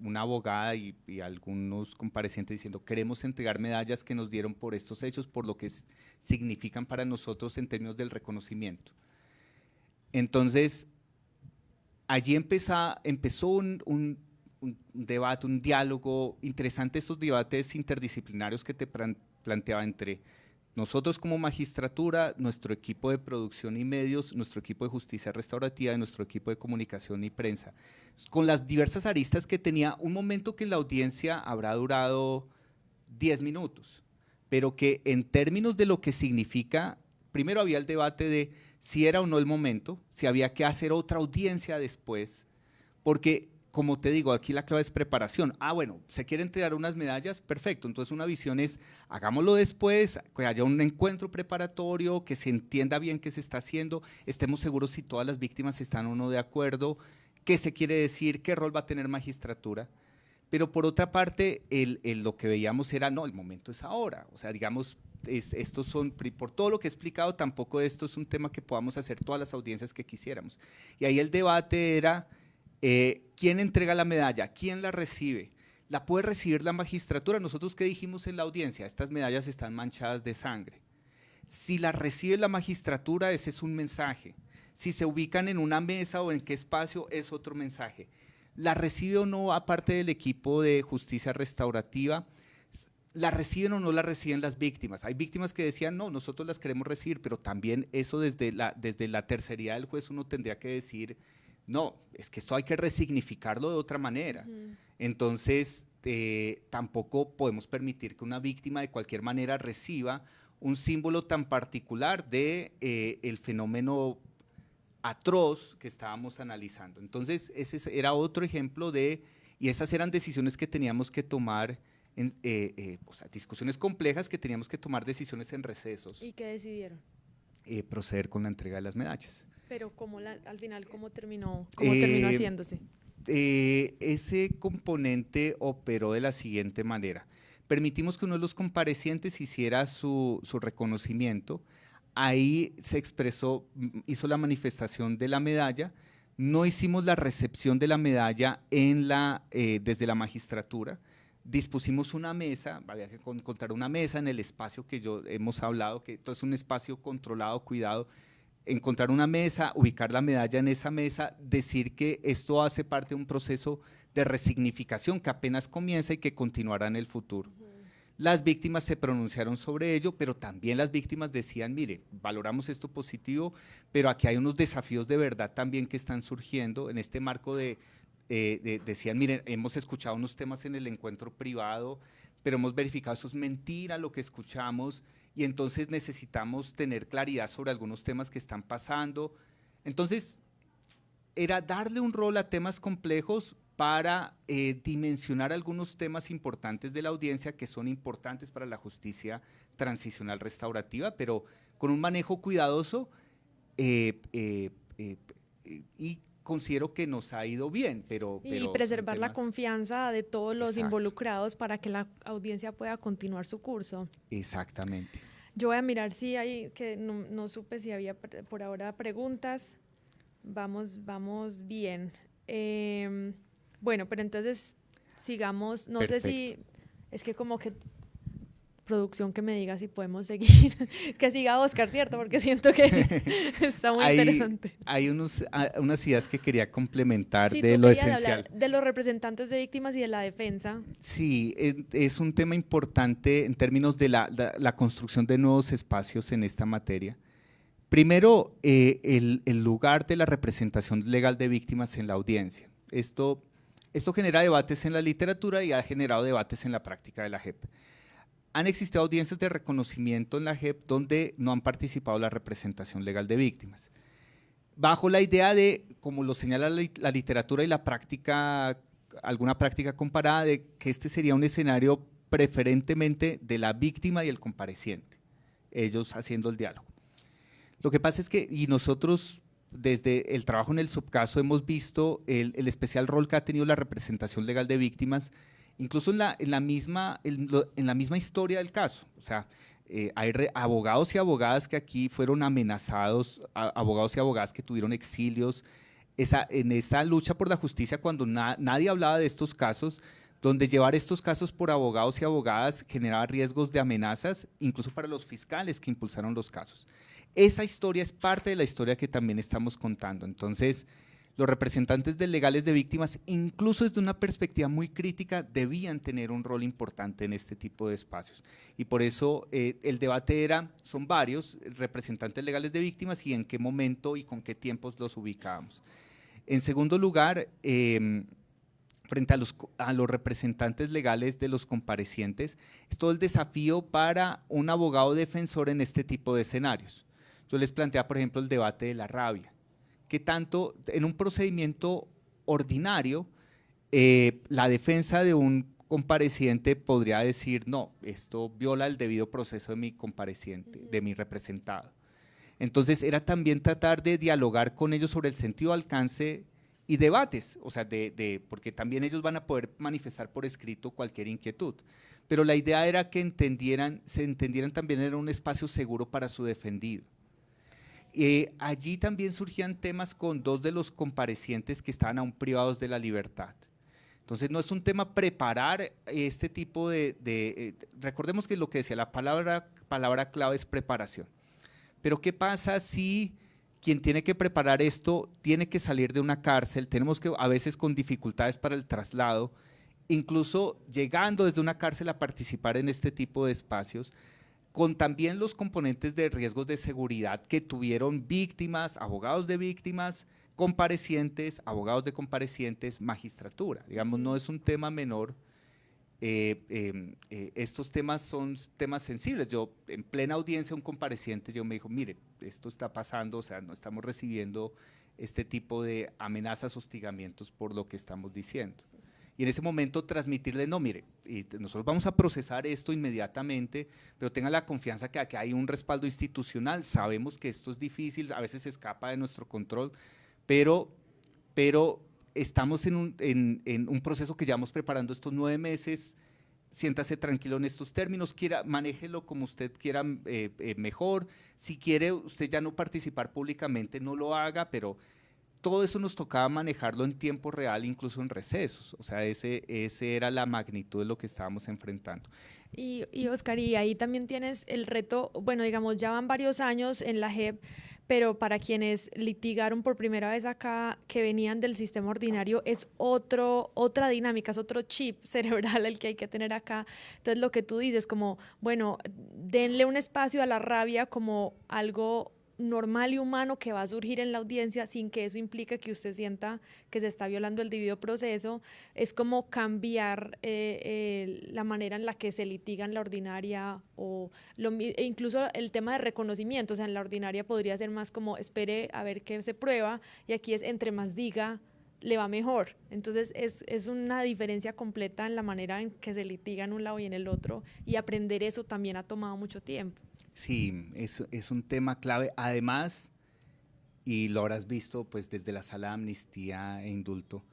una abogada y algunos comparecientes diciendo: queremos entregar medallas que nos dieron por estos hechos, por lo que significan para nosotros en términos del reconocimiento. Entonces, allí empezó un debate, un diálogo interesante, estos debates interdisciplinarios que te planteaba entre nosotros como magistratura, nuestro equipo de producción y medios, nuestro equipo de justicia restaurativa y nuestro equipo de comunicación y prensa, con las diversas aristas que tenía un momento que en la audiencia habrá durado 10 minutos, pero que en términos de lo que significa, primero había el debate de si era o no el momento, si había que hacer otra audiencia después, porque como te digo, aquí la clave es preparación. Bueno, ¿se quieren entregar unas medallas? Perfecto, entonces una visión es, hagámoslo después, que haya un encuentro preparatorio, que se entienda bien qué se está haciendo, estemos seguros si todas las víctimas están o no de acuerdo, qué se quiere decir, qué rol va a tener magistratura. Pero por otra parte, lo que veíamos era, no, el momento es ahora. O sea, digamos, estos son, por todo lo que he explicado, tampoco esto es un tema que podamos hacer todas las audiencias que quisiéramos. Y ahí el debate era, ¿quién entrega la medalla? ¿Quién la recibe? ¿La puede recibir la magistratura? Nosotros, ¿qué dijimos en la audiencia? Estas medallas están manchadas de sangre. Si la recibe la magistratura, ese es un mensaje. Si se ubican en una mesa o en qué espacio, es otro mensaje. ¿La recibe o no aparte del equipo de justicia restaurativa? ¿La reciben o no la reciben las víctimas? Hay víctimas que decían, no, nosotros las queremos recibir, pero también eso desde la tercería del juez uno tendría que decir, no, es que esto hay que resignificarlo de otra manera. Entonces, tampoco podemos permitir que una víctima de cualquier manera reciba un símbolo tan particular de el fenómeno atroz que estábamos analizando. Entonces, ese era otro ejemplo y esas eran decisiones que teníamos que tomar, o sea, discusiones complejas que teníamos que tomar decisiones en recesos. ¿Y qué decidieron? Proceder con la entrega de las medallas. Pero al final, ¿cómo terminó haciéndose? Ese componente operó de la siguiente manera. Permitimos que uno de los comparecientes hiciera su reconocimiento. Ahí se expresó, hizo la manifestación de la medalla. No hicimos la recepción de la medalla desde la magistratura. Dispusimos una mesa, había que encontrar una mesa en el espacio que hemos hablado, que todo es un espacio controlado, cuidado. Encontrar una mesa, ubicar la medalla en esa mesa, decir que esto hace parte de un proceso de resignificación que apenas comienza y que continuará en el futuro. Las víctimas se pronunciaron sobre ello, pero también las víctimas decían, mire, valoramos esto positivo, pero aquí hay unos desafíos de verdad también que están surgiendo en este marco decían, miren, hemos escuchado unos temas en el encuentro privado, pero hemos verificado eso es mentira lo que escuchamos, y entonces necesitamos tener claridad sobre algunos temas que están pasando. Entonces, era darle un rol a temas complejos para dimensionar algunos temas importantes de la audiencia que son importantes para la justicia transicional restaurativa, pero con un manejo cuidadoso y considero que nos ha ido bien. Y preservar la confianza de todos los involucrados para que la audiencia pueda continuar su curso. Exactamente. Yo voy a mirar si hay, que no supe si había por ahora preguntas. Vamos bien. Bueno, pero entonces sigamos, no Perfecto. sé si, es que como que producción que me diga si podemos seguir, es que siga Oscar, ¿cierto? Porque siento que está muy interesante. Hay unas ideas que quería complementar sí, de lo esencial. De los representantes de víctimas y de la defensa. Sí, es un tema importante en términos de la construcción de nuevos espacios en esta materia. Primero, el lugar de la representación legal de víctimas en la audiencia. Esto genera debates en la literatura y ha generado debates en la práctica de la JEP. han existido audiencias de reconocimiento en la JEP donde no han participado la representación legal de víctimas, bajo la idea de, como lo señala la literatura y la práctica, alguna práctica comparada, de que este sería un escenario preferentemente de la víctima y el compareciente, ellos haciendo el diálogo. Lo que pasa es que, y nosotros desde el trabajo en el subcaso hemos visto el especial rol que ha tenido la representación legal de víctimas, incluso en la misma historia del caso. O sea, hay abogados y abogadas que aquí fueron amenazados, abogados y abogadas que tuvieron exilios, en esa lucha por la justicia, cuando nadie hablaba de estos casos, donde llevar estos casos por abogados y abogadas generaba riesgos de amenazas, incluso para los fiscales que impulsaron los casos. Esa historia es parte de la historia que también estamos contando. Entonces, los representantes legales de víctimas, incluso desde una perspectiva muy crítica, debían tener un rol importante en este tipo de espacios. Y por eso el debate son varios representantes legales de víctimas y en qué momento y con qué tiempos los ubicábamos. En segundo lugar, frente a los representantes legales de los comparecientes, es todo el desafío para un abogado defensor en este tipo de escenarios. Yo les planteaba, por ejemplo, el debate de la rabia, que tanto en un procedimiento ordinario, la defensa de un compareciente podría decir, no, esto viola el debido proceso de mi compareciente, de mi representado. Entonces era también tratar de dialogar con ellos sobre el sentido, alcance y debates, o sea, porque también ellos van a poder manifestar por escrito cualquier inquietud. Pero la idea era que se entendieran también era un espacio seguro para su defendido. Allí también surgían temas con dos de los comparecientes que estaban aún privados de la libertad. Entonces no es un tema preparar este tipo recordemos que lo que decía, la palabra clave es preparación. Pero ¿qué pasa si quien tiene que preparar esto tiene que salir de una cárcel? Tenemos que a veces con dificultades para el traslado, incluso llegando desde una cárcel a participar en este tipo de espacios, con también los componentes de riesgos de seguridad que tuvieron víctimas, abogados de víctimas, comparecientes, abogados de comparecientes, magistratura. Digamos, no es un tema menor. Estos temas son temas sensibles. Yo, en plena audiencia, un compareciente me dijo, mire, esto está pasando, o sea, no estamos recibiendo este tipo de amenazas, hostigamientos por lo que estamos diciendo. Y en ese momento transmitirle, no, mire, nosotros vamos a procesar esto inmediatamente, pero tenga la confianza que aquí hay un respaldo institucional, sabemos que esto es difícil, a veces se escapa de nuestro control, pero estamos en un proceso que llevamos preparando estos 9 meses, siéntase tranquilo en estos términos, manéjelo como usted quiera mejor, si quiere usted ya no participar públicamente, no lo haga, pero todo eso nos tocaba manejarlo en tiempo real, incluso en recesos, o sea, ese era la magnitud de lo que estábamos enfrentando. Y Oscar, y ahí también tienes el reto, bueno, digamos, ya van varios años en la JEP, pero para quienes litigaron por primera vez acá, que venían del sistema ordinario, es otra dinámica, es otro chip cerebral el que hay que tener acá. Entonces, lo que tú dices, como, bueno, denle un espacio a la rabia como algo normal y humano que va a surgir en la audiencia sin que eso implique que usted sienta que se está violando el debido proceso, es como cambiar la manera en la que se litiga en la ordinaria e incluso el tema de reconocimiento, o sea, en la ordinaria podría ser más como espere a ver qué se prueba y aquí es entre más diga, le va mejor. Entonces es una diferencia completa en la manera en que se litiga en un lado y en el otro y aprender eso también ha tomado mucho tiempo. Sí, es un tema clave. Además, y lo habrás visto pues desde la Sala de Amnistía e Indulto,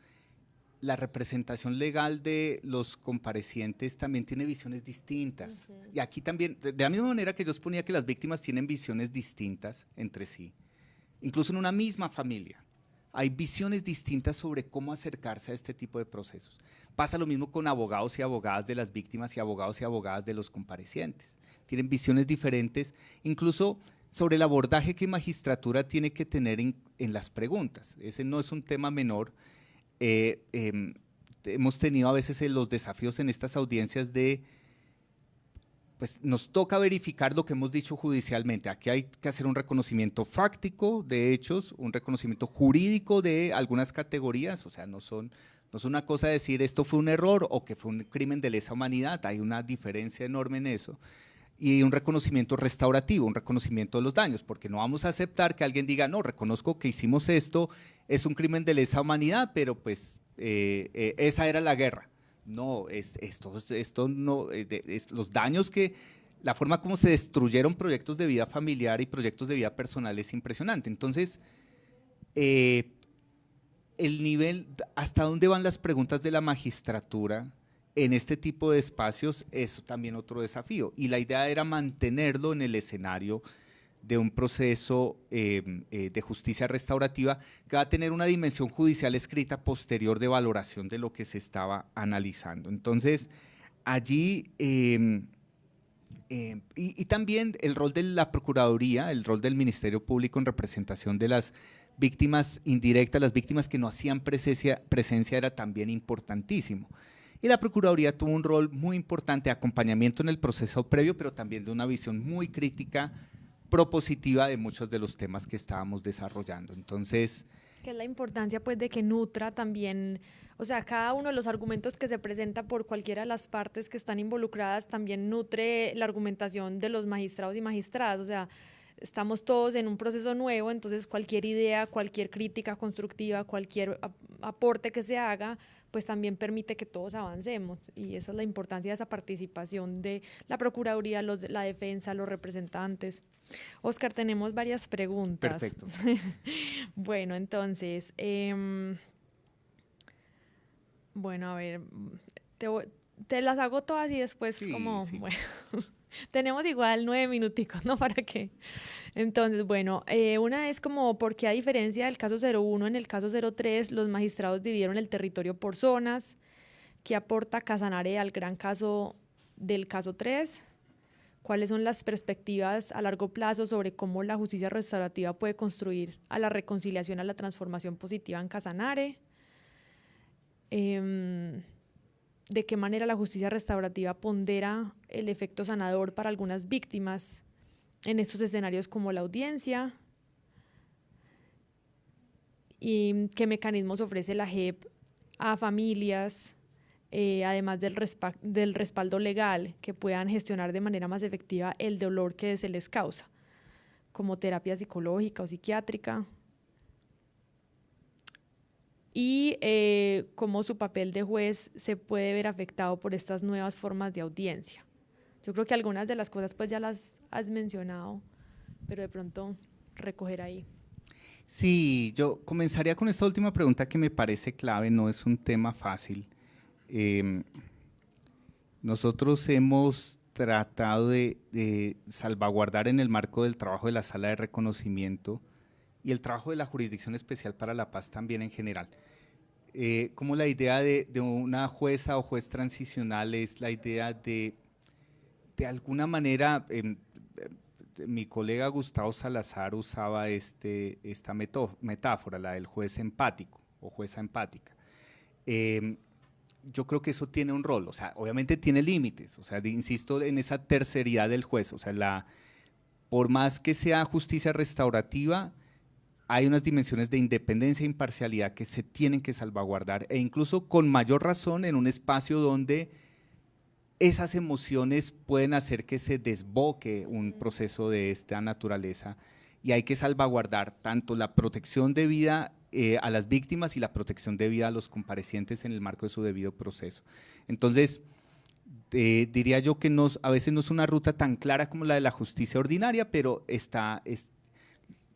la representación legal de los comparecientes también tiene visiones distintas. Y aquí también, de la misma manera que yo exponía que las víctimas tienen visiones distintas entre sí, incluso en una misma familia, hay visiones distintas sobre cómo acercarse a este tipo de procesos. Pasa lo mismo con abogados y abogadas de las víctimas y abogados y abogadas de los comparecientes. Tienen visiones diferentes, incluso sobre el abordaje que magistratura tiene que tener en las preguntas. Ese no es un tema menor. Hemos tenido a veces los desafíos en estas audiencias pues nos toca verificar lo que hemos dicho judicialmente. Aquí hay que hacer un reconocimiento fáctico de hechos, un reconocimiento jurídico de algunas categorías, o sea, no son No es una cosa decir esto fue un error o que fue un crimen de lesa humanidad, hay una diferencia enorme en eso. Y un reconocimiento restaurativo, un reconocimiento de los daños, porque no vamos a aceptar que alguien diga, no, reconozco que hicimos esto, es un crimen de lesa humanidad, pero pues esa era la guerra. No, esto no, los daños que, la forma como se destruyeron proyectos de vida familiar y proyectos de vida personal es impresionante. Entonces, el nivel, hasta dónde van las preguntas de la magistratura en este tipo de espacios, es también otro desafío. Y la idea era mantenerlo en el escenario de un proceso de justicia restaurativa que va a tener una dimensión judicial escrita posterior de valoración de lo que se estaba analizando. Entonces, allí, y también el rol de la Procuraduría, el rol del Ministerio Público en representación de las víctimas indirectas, las víctimas que no hacían presencia era también importantísimo. Y la Procuraduría tuvo un rol muy importante de acompañamiento en el proceso previo, pero también de una visión muy crítica, propositiva de muchos de los temas que estábamos desarrollando. Entonces… Que es la importancia pues de que nutra también, o sea, cada uno de los argumentos que se presenta por cualquiera de las partes que están involucradas también nutre la argumentación de los magistrados y magistradas, o sea, estamos todos en un proceso nuevo, entonces cualquier idea, cualquier crítica constructiva, cualquier aporte que se haga, pues también permite que todos avancemos, y esa es la importancia de esa participación de la Procuraduría, la defensa, los representantes. Oscar, tenemos varias preguntas. Perfecto. Bueno, entonces, bueno, a ver, te las hago todas y después sí, sí. Bueno, tenemos igual 9 minuticos, ¿no? ¿Para qué? Entonces, bueno, una es como porque a diferencia del caso 01, en el caso 03, los magistrados dividieron el territorio por zonas. ¿Qué aporta Casanare al gran caso del caso 3? ¿Cuáles son las perspectivas a largo plazo sobre cómo la justicia restaurativa puede construir a la reconciliación, a la transformación positiva en Casanare? ¿De qué manera la justicia restaurativa pondera el efecto sanador para algunas víctimas en estos escenarios como la audiencia? ¿Y qué mecanismos ofrece la JEP a familias, además del respaldo legal, que puedan gestionar de manera más efectiva el dolor que se les causa, como terapia psicológica o psiquiátrica? Y cómo su papel de juez se puede ver afectado por estas nuevas formas de audiencia. Yo creo que algunas de las cosas pues ya las has mencionado, pero de pronto recoger ahí. Sí, yo comenzaría con esta última pregunta que me parece clave, no es un tema fácil. Nosotros hemos tratado de salvaguardar en el marco del trabajo de la Sala de Reconocimiento y el trabajo de la Jurisdicción Especial para la Paz también en general. Como la idea de una jueza o juez transicional es la idea de alguna manera, mi colega Gustavo Salazar usaba esta metáfora, la del juez empático o jueza empática. Yo creo que eso tiene un rol, o sea, obviamente tiene límites, o sea, insisto en esa terceridad del juez, o sea, por más que sea justicia restaurativa, hay unas dimensiones de independencia e imparcialidad que se tienen que salvaguardar, e incluso con mayor razón en un espacio donde esas emociones pueden hacer que se desboque un proceso de esta naturaleza, y hay que salvaguardar tanto la protección de vida a las víctimas y la protección de vida a los comparecientes en el marco de su debido proceso. Entonces, diría yo que a veces no es una ruta tan clara como la de la justicia ordinaria, pero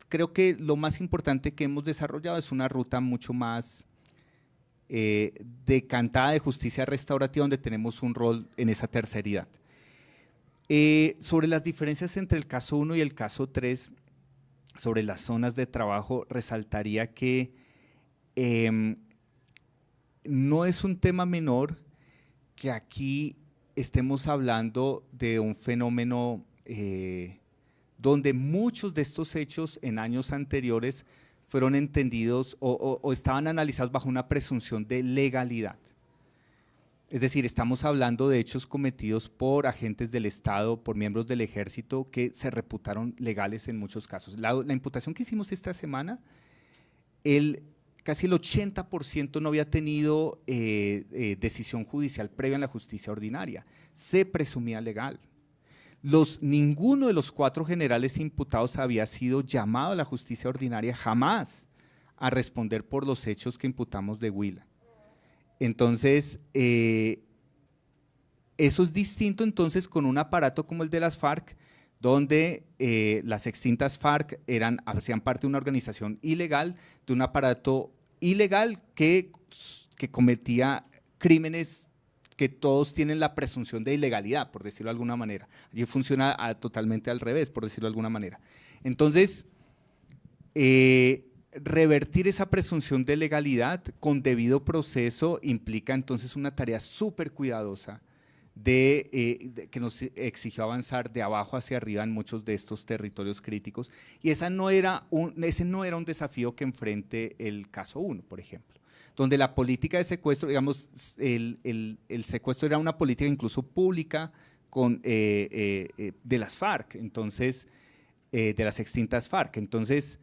creo que lo más importante que hemos desarrollado es una ruta mucho más decantada de justicia restaurativa, donde tenemos un rol en esa terceridad. Sobre las diferencias entre el caso 1 y el caso 3, sobre las zonas de trabajo, resaltaría que no es un tema menor que aquí estemos hablando de un fenómeno donde muchos de estos hechos en años anteriores fueron entendidos o estaban analizados bajo una presunción de legalidad. Es decir, estamos hablando de hechos cometidos por agentes del Estado, por miembros del Ejército que se reputaron legales en muchos casos. La imputación que hicimos esta semana, el casi el 80% no había tenido decisión judicial previa en la justicia ordinaria. Se presumía legal. Ninguno de los 4 generales imputados había sido llamado a la justicia ordinaria jamás a responder por los hechos que imputamos de Huila. Entonces, eso es distinto entonces con un aparato como el de las FARC, donde las extintas FARC hacían parte de una organización ilegal, de un aparato ilegal que cometía crímenes que todos tienen la presunción de ilegalidad, por decirlo de alguna manera. Allí funciona totalmente al revés, por decirlo de alguna manera. Entonces, revertir esa presunción de legalidad con debido proceso implica entonces una tarea súper cuidadosa que nos exigió avanzar de abajo hacia arriba en muchos de estos territorios críticos, y ese no era un desafío que enfrente el caso 1, por ejemplo, donde la política de secuestro, digamos, el secuestro era una política incluso pública de las FARC, entonces, de las extintas FARC. Entonces,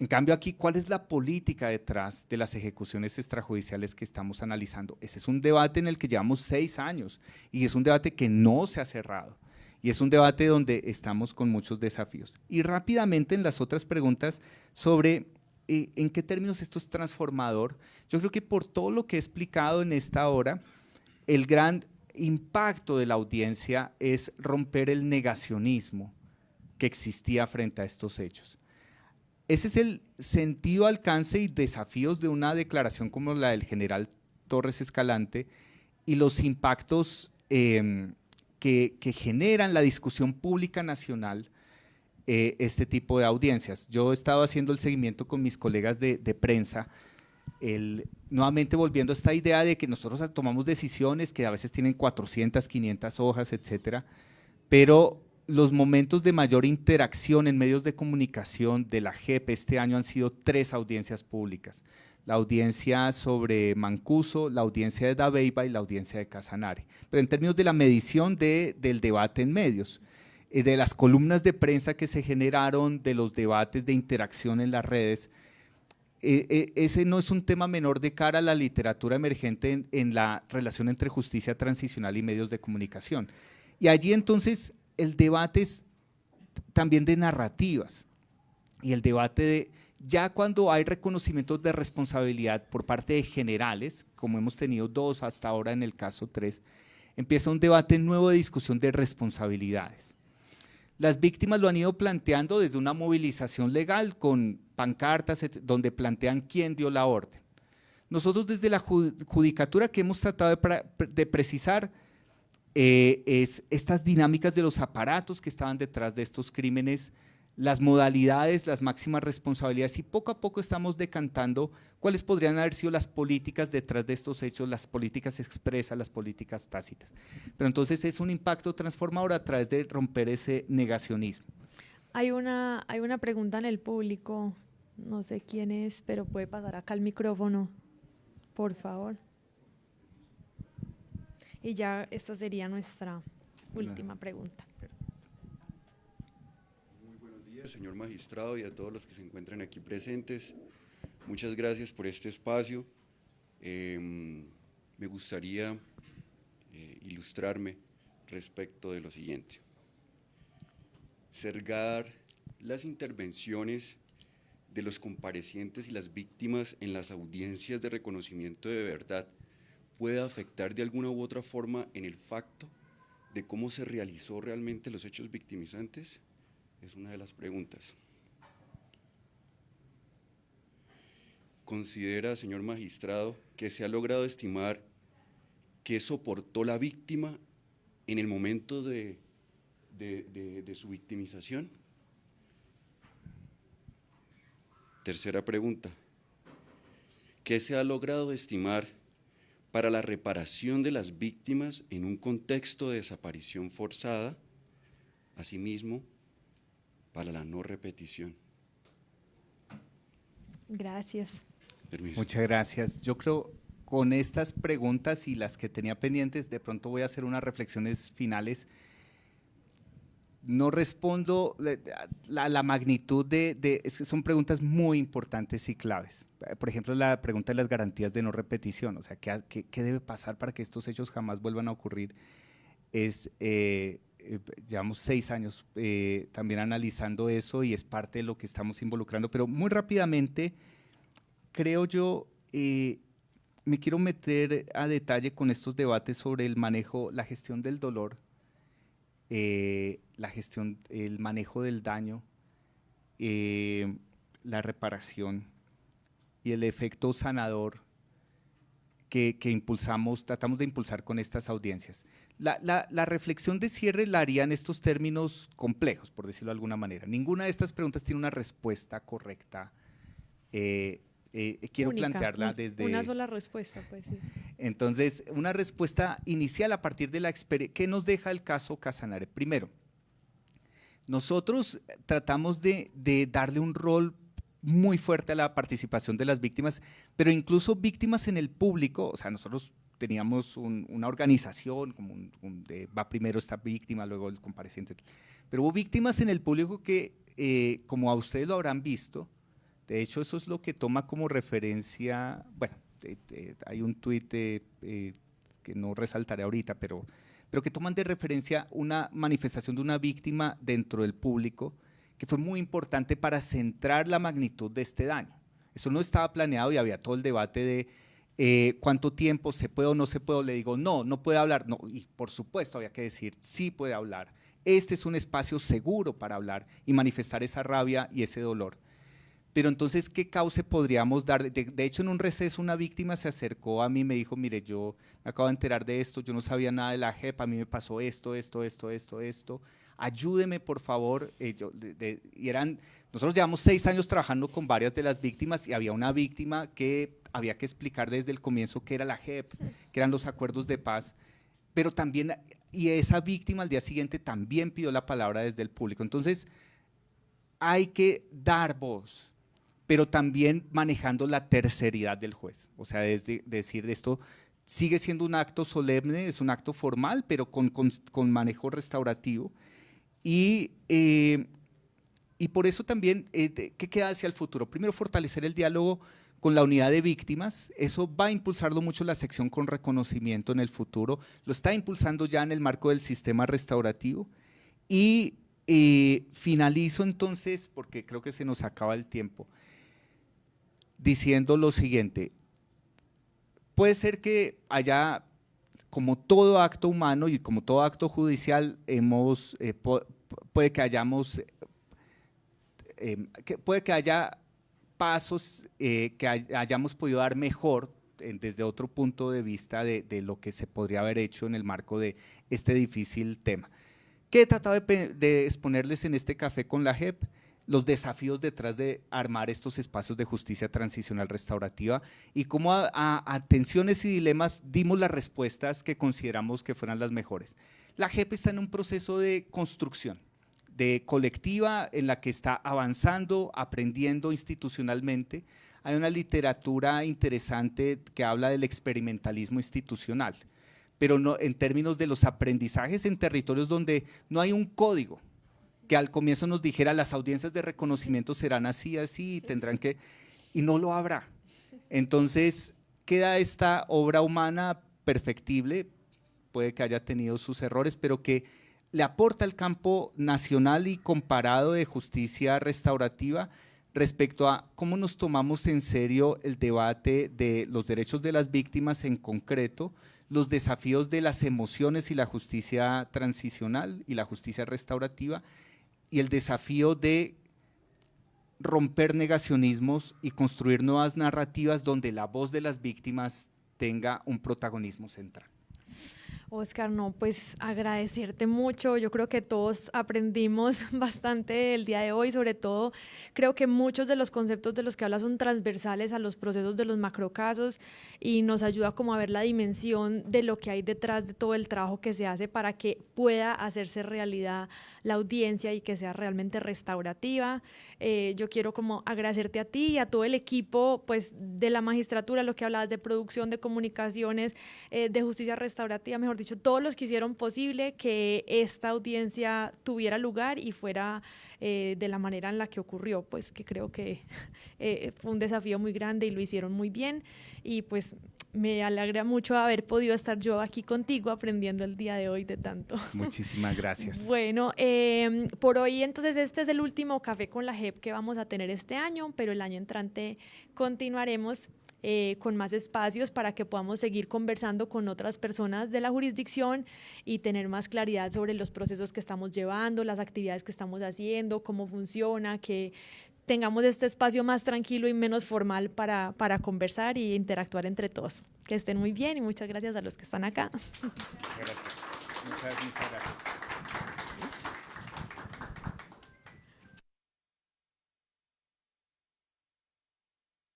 en cambio aquí, ¿cuál es la política detrás de las ejecuciones extrajudiciales que estamos analizando? Ese es un debate en el que llevamos 6 años y es un debate que no se ha cerrado y es un debate donde estamos con muchos desafíos. Y rápidamente en las otras preguntas sobre en qué términos esto es transformador, yo creo que por todo lo que he explicado en esta hora, el gran impacto de la audiencia es romper el negacionismo que existía frente a estos hechos. Ese es el sentido, alcance y desafíos de una declaración como la del general Torres Escalante y los impactos que generan la discusión pública nacional este tipo de audiencias. Yo he estado haciendo el seguimiento con mis colegas de prensa, nuevamente volviendo a esta idea de que nosotros tomamos decisiones que a veces tienen 400, 500 hojas, etcétera, pero los momentos de mayor interacción en medios de comunicación de la JEP este año han sido 3 audiencias públicas. La audiencia sobre Mancuso, la audiencia de Dabeiba y la audiencia de Casanare. Pero en términos de la medición del debate en medios, de las columnas de prensa que se generaron, de los debates de interacción en las redes, ese no es un tema menor de cara a la literatura emergente en la relación entre justicia transicional y medios de comunicación. Y allí entonces el debate es también de narrativas y el debate de ya cuando hay reconocimientos de responsabilidad por parte de generales, como hemos tenido 2 hasta ahora en el caso 3, empieza un debate nuevo de discusión de responsabilidades. Las víctimas lo han ido planteando desde una movilización legal con pancartas donde plantean quién dio la orden. Nosotros desde la judicatura que hemos tratado de precisar es estas dinámicas de los aparatos que estaban detrás de estos crímenes, las modalidades, las máximas responsabilidades, y poco a poco estamos decantando cuáles podrían haber sido las políticas detrás de estos hechos, las políticas expresas, las políticas tácitas. Pero entonces es un impacto transformador a través de romper ese negacionismo. Hay una pregunta en el público, no sé quién es, pero puede pasar acá el micrófono, por favor. Y ya esta sería nuestra última pregunta. Muy buenos días, señor magistrado, y a todos los que se encuentran aquí presentes. Muchas gracias por este espacio. Me gustaría ilustrarme respecto de lo siguiente. Cercar las intervenciones de los comparecientes y las víctimas en las audiencias de reconocimiento de verdad puede afectar de alguna u otra forma en el facto de cómo se realizó realmente los hechos victimizantes? Es una de las preguntas. ¿Considera, señor magistrado, que se ha logrado estimar qué soportó la víctima en el momento de su victimización? Tercera pregunta. ¿Qué se ha logrado estimar para la reparación de las víctimas en un contexto de desaparición forzada, asimismo, para la no repetición? Gracias. Permiso. Muchas gracias. Yo creo con estas preguntas y las que tenía pendientes, de pronto voy a hacer unas reflexiones finales. no respondo la magnitud es que son preguntas muy importantes y claves. Por ejemplo, la pregunta de las garantías de no repetición, o sea, ¿qué debe pasar para que estos hechos jamás vuelvan a ocurrir? Llevamos 6 años también analizando eso y es parte de lo que estamos involucrando, pero muy rápidamente, creo yo, me quiero meter a detalle con estos debates sobre el manejo, la gestión del dolor, el manejo del daño, la reparación y el efecto sanador que tratamos de impulsar con estas audiencias. La reflexión de cierre la haría en estos términos complejos, por decirlo de alguna manera. Ninguna de estas preguntas tiene una respuesta correcta. Quiero Única, plantearla desde… una sola respuesta, pues sí. Entonces, una respuesta inicial a partir de la experiencia. ¿Qué nos deja el caso Casanare? Primero, nosotros tratamos de darle un rol muy fuerte a la participación de las víctimas, pero incluso víctimas en el público. O sea, nosotros teníamos una organización, como va primero esta víctima, luego el compareciente, pero hubo víctimas en el público que, como a ustedes lo habrán visto, de hecho eso es lo que toma como referencia, bueno, hay un tuit que no resaltaré ahorita, pero que toman de referencia una manifestación de una víctima dentro del público, que fue muy importante para centrar la magnitud de este daño. Eso no estaba planeado y había todo el debate de cuánto tiempo se puede o no se puede. Le digo, no puede hablar. No, y por supuesto había que decir, sí puede hablar. Este es un espacio seguro para hablar y manifestar esa rabia y ese dolor. Pero entonces, ¿qué cauce podríamos dar? De hecho, en un receso una víctima se acercó a mí y me dijo, mire, yo me acabo de enterar de esto, yo no sabía nada de la JEP, a mí me pasó esto, ayúdeme por favor. Nosotros llevamos 6 años trabajando con varias de las víctimas y había una víctima que había que explicar desde el comienzo qué era la JEP, qué eran los acuerdos de paz, pero también, y esa víctima al día siguiente también pidió la palabra desde el público. Entonces, hay que dar voz, pero también manejando la terceridad del juez, o sea, es decir, esto sigue siendo un acto solemne, es un acto formal, pero con manejo restaurativo, y por eso también, ¿qué queda hacia el futuro? Primero, fortalecer el diálogo con la unidad de víctimas. Eso va a impulsarlo mucho la sección con reconocimiento en el futuro, lo está impulsando ya en el marco del sistema restaurativo, y finalizo entonces, porque creo que se nos acaba el tiempo, diciendo lo siguiente: puede ser que haya, como todo acto humano y como todo acto judicial, puede que haya pasos que hayamos podido dar mejor desde otro punto de vista de lo que se podría haber hecho en el marco de este difícil tema. ¿Qué he tratado de exponerles en este café con la JEP? Los desafíos detrás de armar estos espacios de justicia transicional restaurativa y cómo a tensiones y dilemas dimos las respuestas que consideramos que fueran las mejores. La JEP está en un proceso de construcción, de colectiva, en la que está avanzando, aprendiendo institucionalmente. Hay una literatura interesante que habla del experimentalismo institucional, pero no en términos de los aprendizajes en territorios donde no hay un código que al comienzo nos dijera las audiencias de reconocimiento serán así, y tendrán que, y no lo habrá. Entonces queda esta obra humana perfectible, puede que haya tenido sus errores, pero que le aporta al campo nacional y comparado de justicia restaurativa respecto a cómo nos tomamos en serio el debate de los derechos de las víctimas en concreto, los desafíos de las emociones y la justicia transicional y la justicia restaurativa, y el desafío de romper negacionismos y construir nuevas narrativas donde la voz de las víctimas tenga un protagonismo central. Oscar, no, pues agradecerte mucho. Yo creo que todos aprendimos bastante el día de hoy, sobre todo creo que muchos de los conceptos de los que hablas son transversales a los procesos de los macrocasos y nos ayuda como a ver la dimensión de lo que hay detrás de todo el trabajo que se hace para que pueda hacerse realidad la audiencia y que sea realmente restaurativa. Yo quiero como agradecerte a ti y a todo el equipo pues de la magistratura, lo que hablabas de producción, de comunicaciones, de justicia restaurativa, mejor dicho, todos los que hicieron posible que esta audiencia tuviera lugar y fuera de la manera en la que ocurrió, pues que creo que fue un desafío muy grande y lo hicieron muy bien, y pues me alegra mucho haber podido estar yo aquí contigo aprendiendo el día de hoy de tanto. Muchísimas gracias. Bueno, por hoy entonces este es el último Café con la JEP que vamos a tener este año, pero el año entrante continuaremos con más espacios para que podamos seguir conversando con otras personas de la jurisdicción y tener más claridad sobre los procesos que estamos llevando, las actividades que estamos haciendo, cómo funciona, que tengamos este espacio más tranquilo y menos formal para conversar y interactuar entre todos. Que estén muy bien y muchas gracias a los que están acá. Gracias. Muchas gracias.